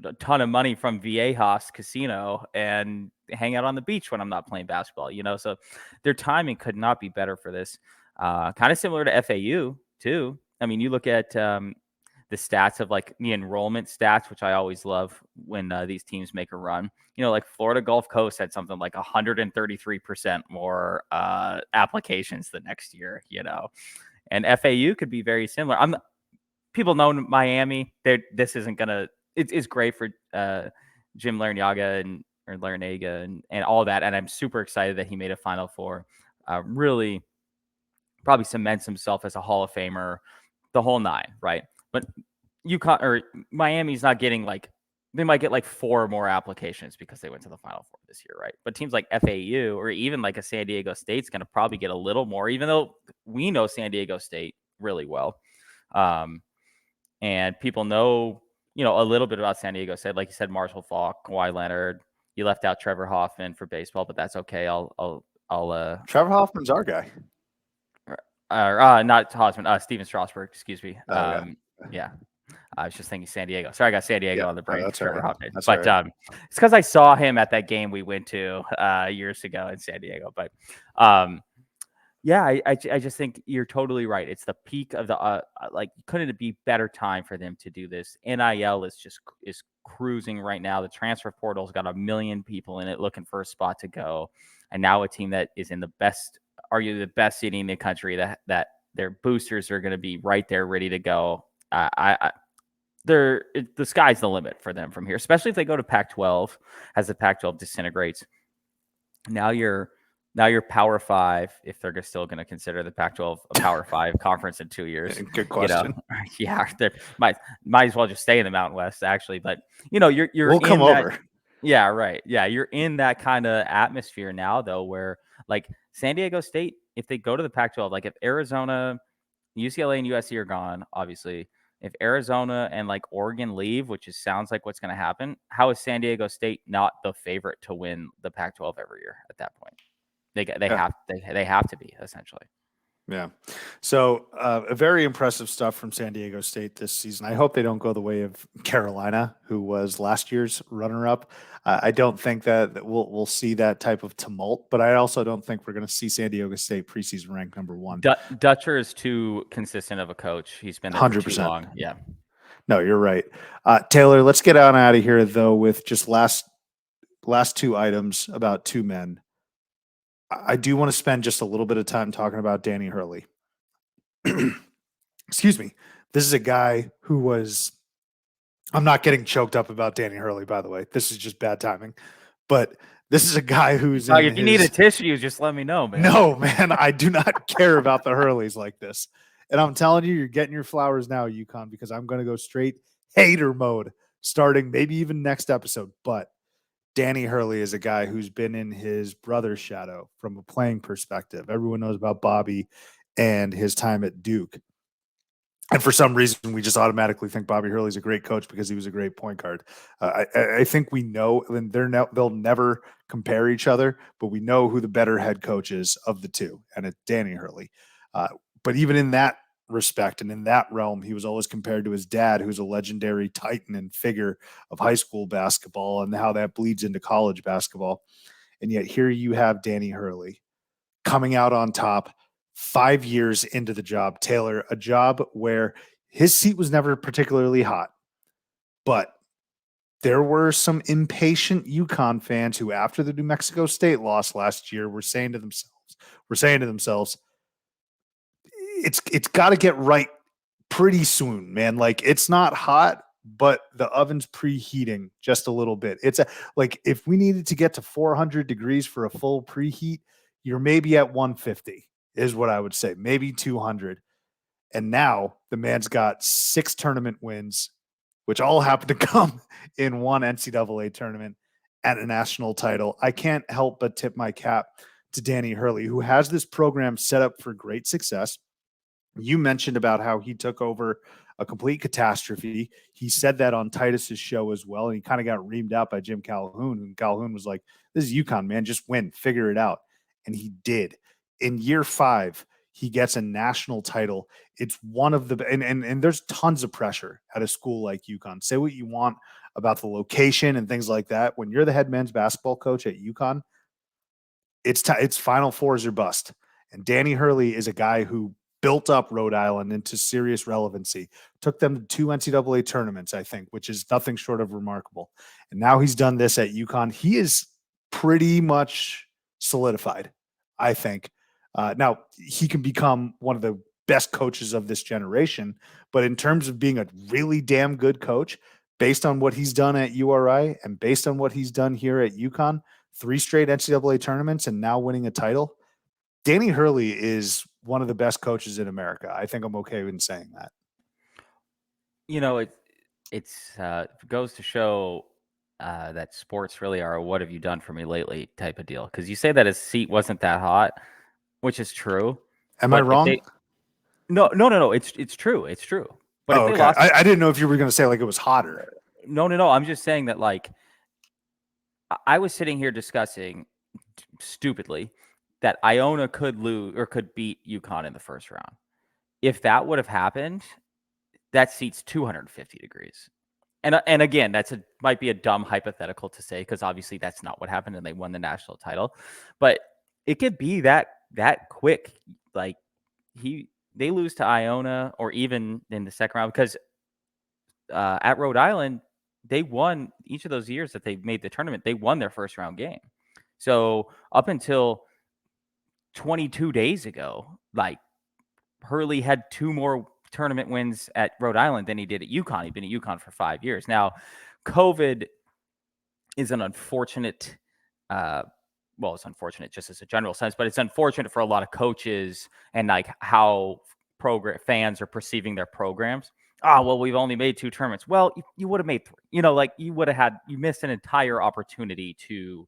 a ton of money from Viejas Casino and hang out on the beach when I'm not playing basketball, So their timing could not be better for this. Kind of similar to FAU too. I mean, you look at the stats of like the enrollment stats, which I always love when these teams make a run. Like Florida Gulf Coast had something like 133% more applications the next year, and FAU could be very similar. People know Miami. This isn't gonna. It's great for Jim Larranaga and all that, and I'm super excited that he made a Final Four. Really, probably cements himself as a Hall of Famer, the whole 9, right? But UConn or Miami's not getting like, they might get like 4 more applications because they went to the Final Four this year, right? But teams like FAU or even like a San Diego State's going to probably get a little more, even though we know San Diego State really well. And people know, a little bit about San Diego State. Like you said, Marshall Falk, Kawhi Leonard. You left out Trevor Hoffman for baseball, but that's okay. I'll Trevor Hoffman's our guy. Not Hoffman, Steven Strasburg, excuse me. Yeah. I was just thinking San Diego. Sorry, I got San Diego on the brain. That's Trevor right. Hoffman. That's But right. It's because I saw him at that game we went to years ago in San Diego. But yeah, I just think you're totally right. It's the peak of the like, couldn't it be better time for them to do this? NIL is cruising right now. The transfer portal's got 1 million people in it looking for a spot to go, and now a team that is in the best, arguably the best city in the country, that their boosters are going to be right there ready to go. The sky's the limit for them from here, especially if they go to Pac-12 as the Pac-12 disintegrates. Now you're Power 5, if they're still going to consider the Pac-12 a Power 5 conference in 2 years. Good question. Yeah, they might as well just stay in the Mountain West, actually. But you're we'll come over. Yeah, right. Yeah, you're in that kind of atmosphere now, though, where like San Diego State, if they go to the Pac-12, like if Arizona, UCLA, and USC are gone, obviously. If Arizona and like Oregon leave, which sounds like what's going to happen, how is San Diego State not the favorite to win the Pac-12 every year at that point? They have to be, essentially. Yeah. So, very impressive stuff from San Diego State this season. I hope they don't go the way of Carolina, who was last year's runner-up. I don't think that we'll see that type of tumult, but I also don't think we're going to see San Diego State preseason ranked number one. Dutcher is too consistent of a coach. He's been there for too 100%. long. Yeah. No, you're right. Taylor, let's get on out of here though with just last two items about two men. I do want to spend just a little bit of time talking about Danny Hurley. Excuse me. This is a guy who was. I'm not getting choked up about Danny Hurley, by the way. This is just bad timing. But this is a guy who's Like, if you need a tissue, just let me know, man. No, man, I do not care about the Hurleys like this. And I'm telling you, you're getting your flowers now, UConn, because I'm going to go straight hater mode starting maybe even next episode. But Danny Hurley is a guy who's been in his brother's shadow from a playing perspective. Everyone knows about Bobby and his time at Duke. And for some reason, we just automatically think Bobby Hurley's a great coach because he was a great point guard. I think we know, and they'll never compare each other, but we know who the better head coach is of the two, and it's Danny Hurley. But even in that respect and in that realm, he was always compared to his dad, who's a legendary titan and figure of high school basketball and how that bleeds into college basketball. And yet here you have Danny Hurley coming out on top 5 years into the job. Taylor, a job where his seat was never particularly hot, but there were some impatient UConn fans who, after the New Mexico State loss last year, were saying to themselves, it's got to get right pretty soon, man. Like, it's not hot, but the oven's preheating just a little bit. Like, if we needed to get to 400 degrees for a full preheat, you're maybe at 150 is what I would say, maybe 200. And now the man's got 6 tournament wins, which all happen to come in one NCAA tournament and a national title. I can't help but tip my cap to Danny Hurley, who has this program set up for great success. You mentioned about how he took over a complete catastrophe. He said that on Titus's show as well, and he kind of got reamed out by Jim Calhoun. And Calhoun was like, "This is UConn, man. Just win, figure it out." And he did. In year 5, he gets a national title. It's one of the and there's tons of pressure at a school like UConn. Say what you want about the location and things like that. When you're the head men's basketball coach at UConn, it's Final Fours or bust. And Danny Hurley is a guy who built up Rhode Island into serious relevancy, took them to 2 NCAA tournaments, I think, which is nothing short of remarkable. And now he's done this at UConn. He is pretty much solidified, I think. Now, he can become one of the best coaches of this generation, but in terms of being a really damn good coach, based on what he's done at URI and based on what he's done here at UConn, 3 straight NCAA tournaments and now winning a title, Danny Hurley is one of the best coaches in America. I think I'm okay in saying that. You know, it goes to show that sports really are a "what have you done for me lately" type of deal. Because you say that his seat wasn't that hot, which is true. Am I But if wrong? no, it's true. It's true. But if they Okay. lost, I didn't know if you were going to say like it was hotter. no. I'm just saying that, like, I was sitting here discussing stupidly that Iona could lose or could beat UConn in the first round. If that would have happened, that seat's 250 degrees. And again, might be a dumb hypothetical to say, because obviously that's not what happened and they won the national title. But it could be that quick. Like, they lose to Iona or even in the second round, because at Rhode Island, they won each of those years that they made the tournament. They won their first round game. So up until 22 days ago, like, Hurley had 2 more tournament wins at Rhode Island than he did at UConn. He'd been at UConn for 5 years. Now, COVID is an unfortunate, well, it's unfortunate just as a general sense, but it's unfortunate for a lot of coaches and like how fans are perceiving their programs. Oh, well, we've only made 2 tournaments. Well, you would have made 3. You know, like, you missed an entire opportunity to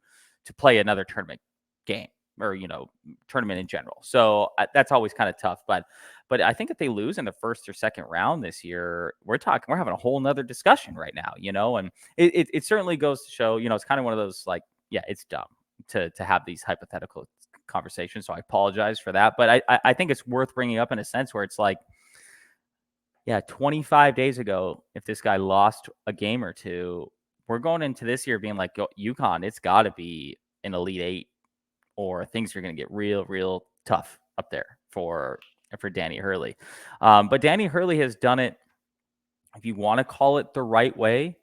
play another tournament game, or, tournament in general. So that's always kind of tough. But I think if they lose in the first or second round this year, we're having a whole nother discussion right now, and it certainly goes to show, it's kind of one of those, like, yeah, it's dumb to have these hypothetical conversation, so I apologize for that. But I think it's worth bringing up in a sense where it's like, yeah, 25 days ago, if this guy lost a game or two, we're going into this year being like, UConn, it's got to be an Elite Eight, or things are going to get real tough up there for Danny Hurley. But Danny Hurley has done it, if you want to call it the right way,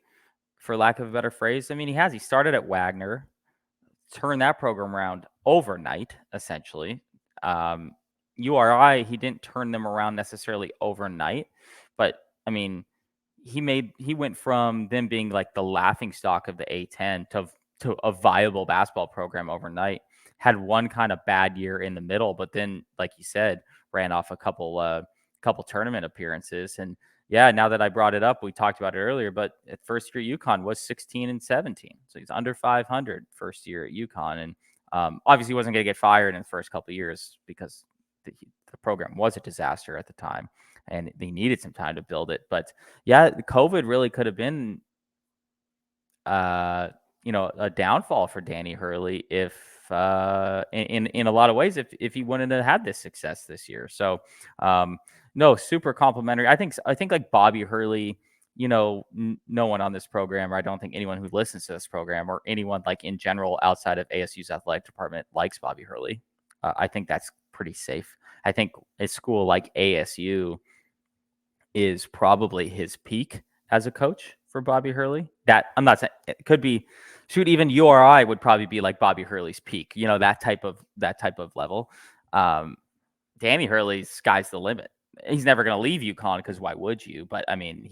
for lack of a better phrase. I mean, he started at Wagner, turned that program around overnight, essentially. URI, he didn't turn them around necessarily overnight, but I mean, he went from them being like the laughing stock of the A10 to a viable basketball program overnight. Had one kind of bad year in the middle, but then, like you said, ran off a couple tournament appearances. And yeah, now that I brought it up, we talked about it earlier, but at first year UConn was 16-17. So he's under 500 first year at UConn. And obviously he wasn't going to get fired in the first couple of years because the program was a disaster at the time and they needed some time to build it. But yeah, COVID really could have been, a downfall for Danny Hurley if, in a lot of ways, if he wouldn't have had this success this year. So, no, super complimentary. I think like Bobby Hurley, no one on this program, or I don't think anyone who listens to this program or anyone like in general outside of ASU's athletic department likes Bobby Hurley. I think that's pretty safe. I think a school like ASU is probably his peak as a coach for Bobby Hurley. That I'm not saying it could be, even URI would probably be like Bobby Hurley's peak, that type of level. Danny Hurley's sky's the limit. He's never going to leave UConn because why would you? But I mean,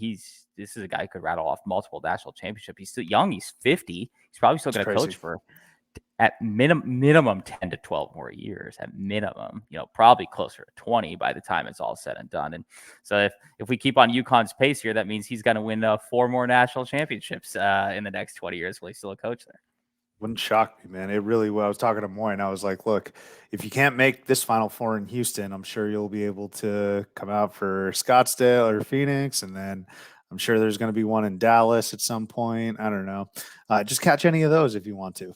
this is a guy who could rattle off multiple national championships. He's still young. He's 50. He's probably still going to coach for at minimum 10 to 12 more years at minimum, probably closer to 20 by the time it's all said and done. And so if we keep on UConn's pace here, that means he's going to win 4 more national championships in the next 20 years while he's still a coach there. Wouldn't shock me, man. It really will. I was talking to Moy and I was like, look, if you can't make this Final Four in Houston, I'm sure you'll be able to come out for Scottsdale or Phoenix. And then I'm sure there's going to be one in Dallas at some point. I don't know. Just catch any of those if you want to,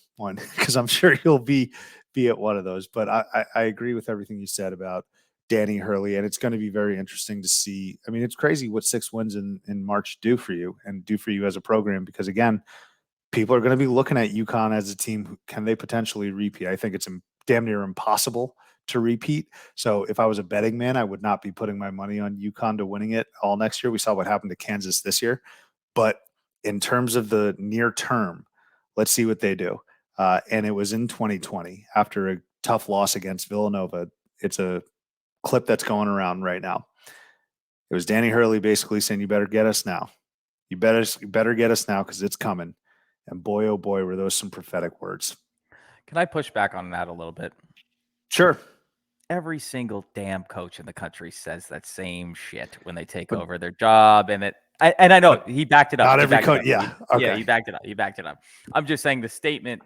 because I'm sure you'll be at one of those. But I agree with everything you said about Danny Hurley, and it's going to be very interesting to see. I mean, it's crazy what 6 wins in March do for you and do for you as a program, because again, people are going to be looking at UConn as a team who can they potentially repeat. I think it's damn near impossible to repeat. So if I was a betting man, I would not be putting my money on UConn to winning it all next year. We saw what happened to Kansas this year. But in terms of the near term, let's see what they do. And it was in 2020 after a tough loss against Villanova. It's a clip that's going around right now. It was Danny Hurley basically saying, you better get us now. You better get us now because it's coming. And boy, oh boy, were those some prophetic words. Can I push back on that a little bit? Sure. Every single damn coach in the country says that same shit when they take over their job. And I know he backed it up. Not every coach. Yeah. Okay. Yeah, he backed it up. I'm just saying the statement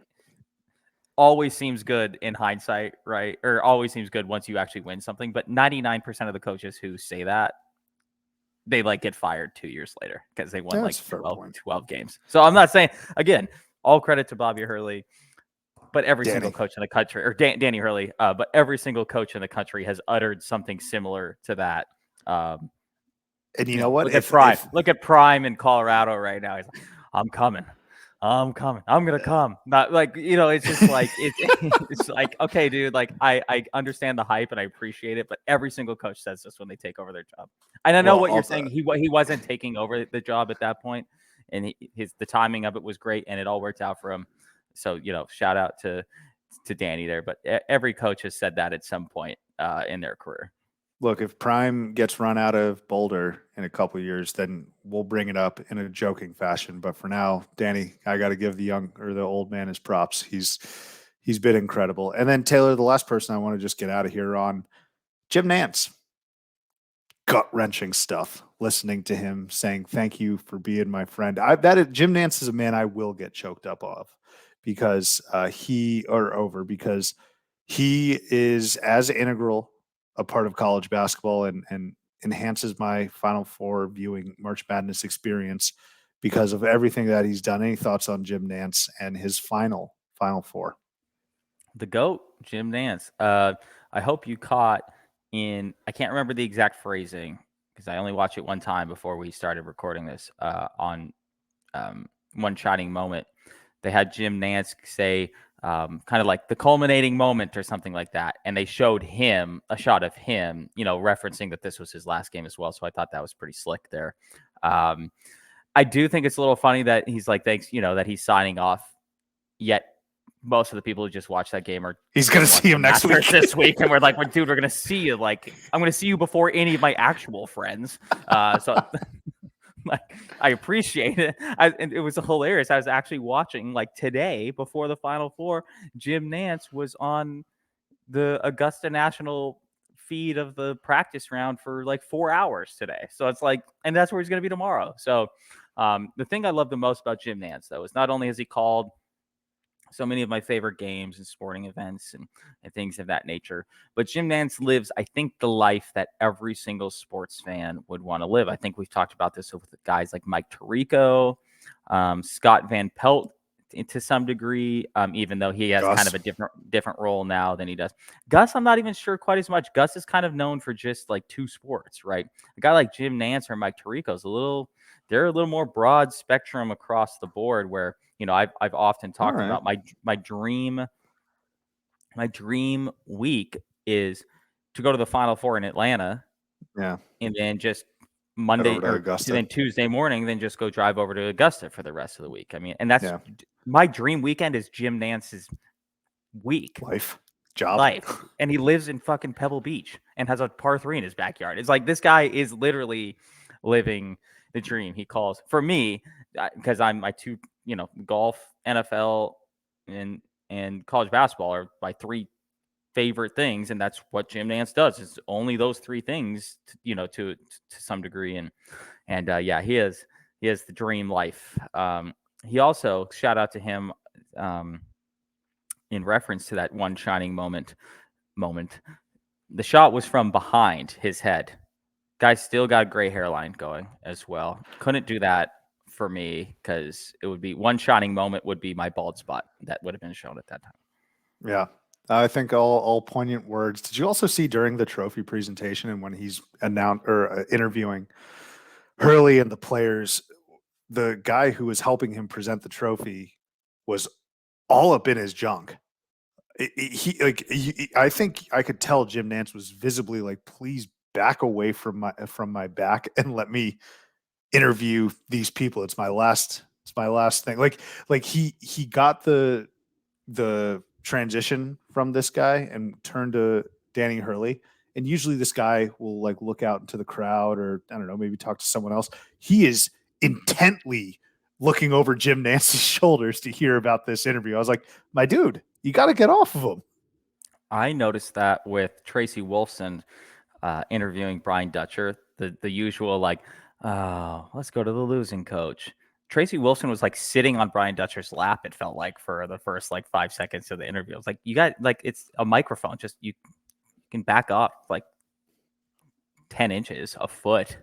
always seems good in hindsight, right? Or always seems good once you actually win something. But 99% of the coaches who say that, they get fired 2 years later because they won 12 games. So I'm not saying, again, all credit to Bobby Hurley, but every single coach in the country, or Danny Hurley, but every single coach in the country has uttered something similar to that. And you know what? Look at Prime in Colorado right now. He's like, I'm coming. I'm going to come. Not it's just like, it's like, okay, dude, I understand the hype and I appreciate it, but every single coach says this when they take over their job. And I know what you're saying. He wasn't taking over the job at that point, and the timing of it was great and it all worked out for him. So, shout out to Danny there, but every coach has said that at some point in their career. Look, if Prime gets run out of Boulder in a couple of years, then we'll bring it up in a joking fashion. But for now, Danny, I got to give the old man his props. He's been incredible. And then Taylor, the last person I want to just get out of here on, Jim Nantz. Gut-wrenching stuff. Listening to him saying, "Thank you for being my friend." Jim Nantz is a man I will get choked up of because he is as integral a part of college basketball and enhances my Final Four viewing March Madness experience because of everything that he's done. Any thoughts on Jim Nantz and his Final Four? The GOAT, Jim Nance. I hope you caught I can't remember the exact phrasing because I only watched it one time before we started recording this on One Shining Moment. They had Jim Nance say kind of like the culminating moment or something like that. And they showed him a shot of him, referencing that this was his last game as well. So I thought that was pretty slick there. I do think it's a little funny that he's like, thanks, that he's signing off. Yet most of the people who just watch that game are he's going to see him next week. This week, and we're like, well, dude, we're going to see you. Like, I'm going to see you before any of my actual friends. So, like, I appreciate it. And it was hilarious. I was actually watching like today before the Final Four. Jim Nance was on the Augusta National feed of the practice round for like 4 hours today. So it's like, and that's where he's going to be tomorrow. So the thing I love the most about Jim Nance, though, is not only has he called so many of my favorite games and sporting events and things of that nature. But Jim Nance lives, I think, the life that every single sports fan would want to live. I think we've talked about this with guys like Mike Tirico, Scott Van Pelt to some degree, even though he has kind of a different role now than he does. Gus, I'm not even sure quite as much. Gus is kind of known for just like two sports, right? A guy like Jim Nance or Mike Tirico is they're a little more broad spectrum across the board where, I've often talked about my dream week is to go to the Final Four in Atlanta. Yeah. And then just Monday or then Tuesday morning, then just go drive over to Augusta for the rest of the week. I mean, and that's my dream weekend is Jim Nance's week. Life. And he lives in fucking Pebble Beach and has a par 3 in his backyard. It's like this guy is literally living the dream. He calls for me because I'm my two, golf, NFL, and college basketball are my 3 favorite things, and that's what Jim Nance does. It's only those 3 things, to some degree, and yeah, he has the dream life. He also, shout out to him, in reference to that one shining moment. The shot was from behind his head. Guy still got a gray hairline going as well. Couldn't do that for me because it would be one shining moment would be my bald spot that would have been shown at that time. Yeah. I think all poignant words. Did you also see during the trophy presentation and when he's interviewing Hurley and the players, the guy who was helping him present the trophy was all up in his junk. I think I could tell Jim Nance was visibly like, please back away from my back and let me interview these people. It's my last thing. Like he got the transition from this guy and turned to Danny Hurley. And usually this guy will like look out into the crowd or I don't know, maybe talk to someone else. He is intently looking over Jim Nance's shoulders to hear about this interview. I was like, my dude, you got to get off of him. I noticed that with Tracy Wolfson interviewing Brian Dutcher, the usual like, oh, let's go to the losing coach. Tracy Wolfson was like sitting on Brian Dutcher's lap, it felt like, for the first like 5 seconds of the interview. I was like, you got like, it's a microphone. Just you can back up like 10 inches, a foot,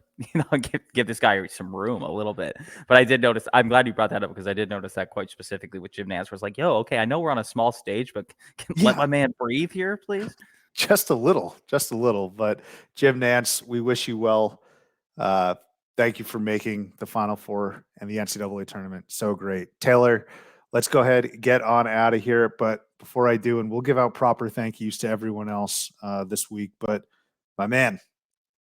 give this guy some room a little bit. But I did notice, I'm glad you brought that up because I did notice that quite specifically with Jim Nance, where it's like, yo, okay, I know we're on a small stage, but let my man breathe here, please. Just a little. But Jim Nance, we wish you well. Thank you for making the Final Four and the NCAA tournament so great. Taylor, let's go ahead, get on out of here. But before I do, and we'll give out proper thank yous to everyone else this week. But my man,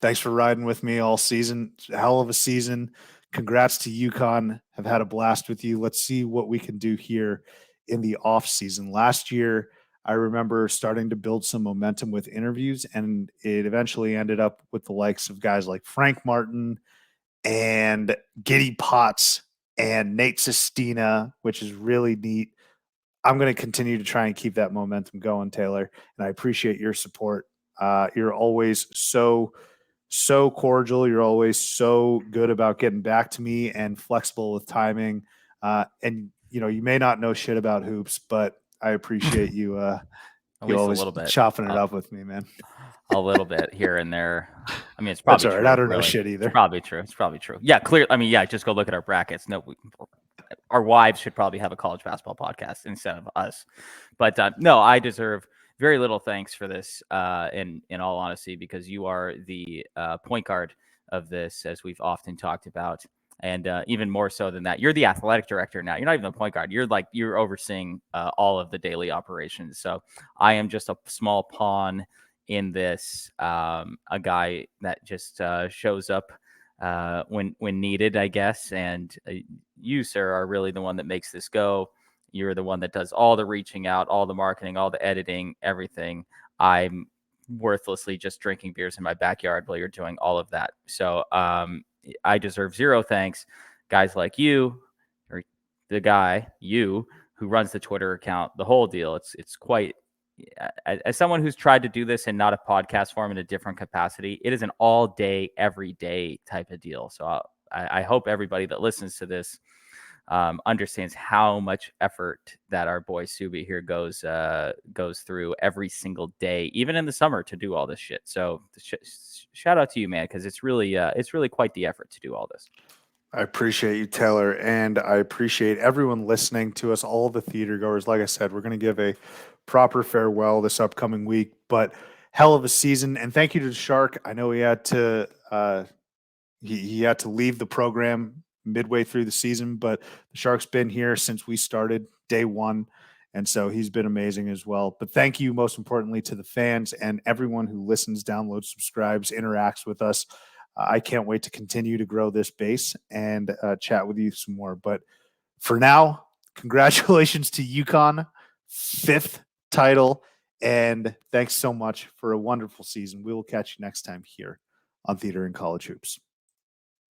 thanks for riding with me all season. Hell of a season. Congrats to UConn. Have had a blast with you. Let's see what we can do here in the off season. Last year, I remember starting to build some momentum with interviews, and it eventually ended up with the likes of guys like Frank Martin and Giddy Potts and Nate Sestina, which is really neat. I'm going to continue to try and keep that momentum going, Taylor, and I appreciate your support. You're always so cordial. You're always so good about getting back to me and flexible with timing. And you may not know shit about hoops, but I appreciate you. You always a little bit chopping it up with me, man. A little bit here and there. I mean, it's probably true. I don't know shit either. It's probably true. Yeah, clear. I mean, yeah, just go look at our brackets. No, our wives should probably have a college basketball podcast instead of us. But no, I deserve very little thanks for this, in all honesty, because you are the point guard of this, as we've often talked about. And even more so than that, you're the athletic director now. You're not even the point guard. You're overseeing all of the daily operations. So I am just a small pawn in this, a guy that just shows up when needed, I guess. And you, sir, are really the one that makes this go. You're the one that does all the reaching out, all the marketing, all the editing, everything. I'm worthlessly just drinking beers in my backyard while you're doing all of that. So I deserve zero thanks. Guys like you, or the guy, you, who runs the Twitter account, the whole deal. It's quite, as someone who's tried to do this in not a podcast form, in a different capacity, it is an all day, every day type of deal. So I hope everybody that listens to this understands how much effort that our boy Subbi here goes through every single day, even in the summer, to do all this shit. So shout out to you, man, because it's really quite the effort to do all this. I appreciate you, Taylor, and I appreciate everyone listening to us, all the theater goers. Like I said, we're going to give a proper farewell this upcoming week, but hell of a season. And thank you to the Shark. I know he had to he had to leave the program midway through the season, but the Shark's been here since we started day one. And so he's been amazing as well. But thank you, most importantly, to the fans and everyone who listens, downloads, subscribes, interacts with us. I can't wait to continue to grow this base and chat with you some more. But for now, congratulations to UConn, 5th title. And thanks so much for a wonderful season. We will catch you next time here on Theater and College Hoops.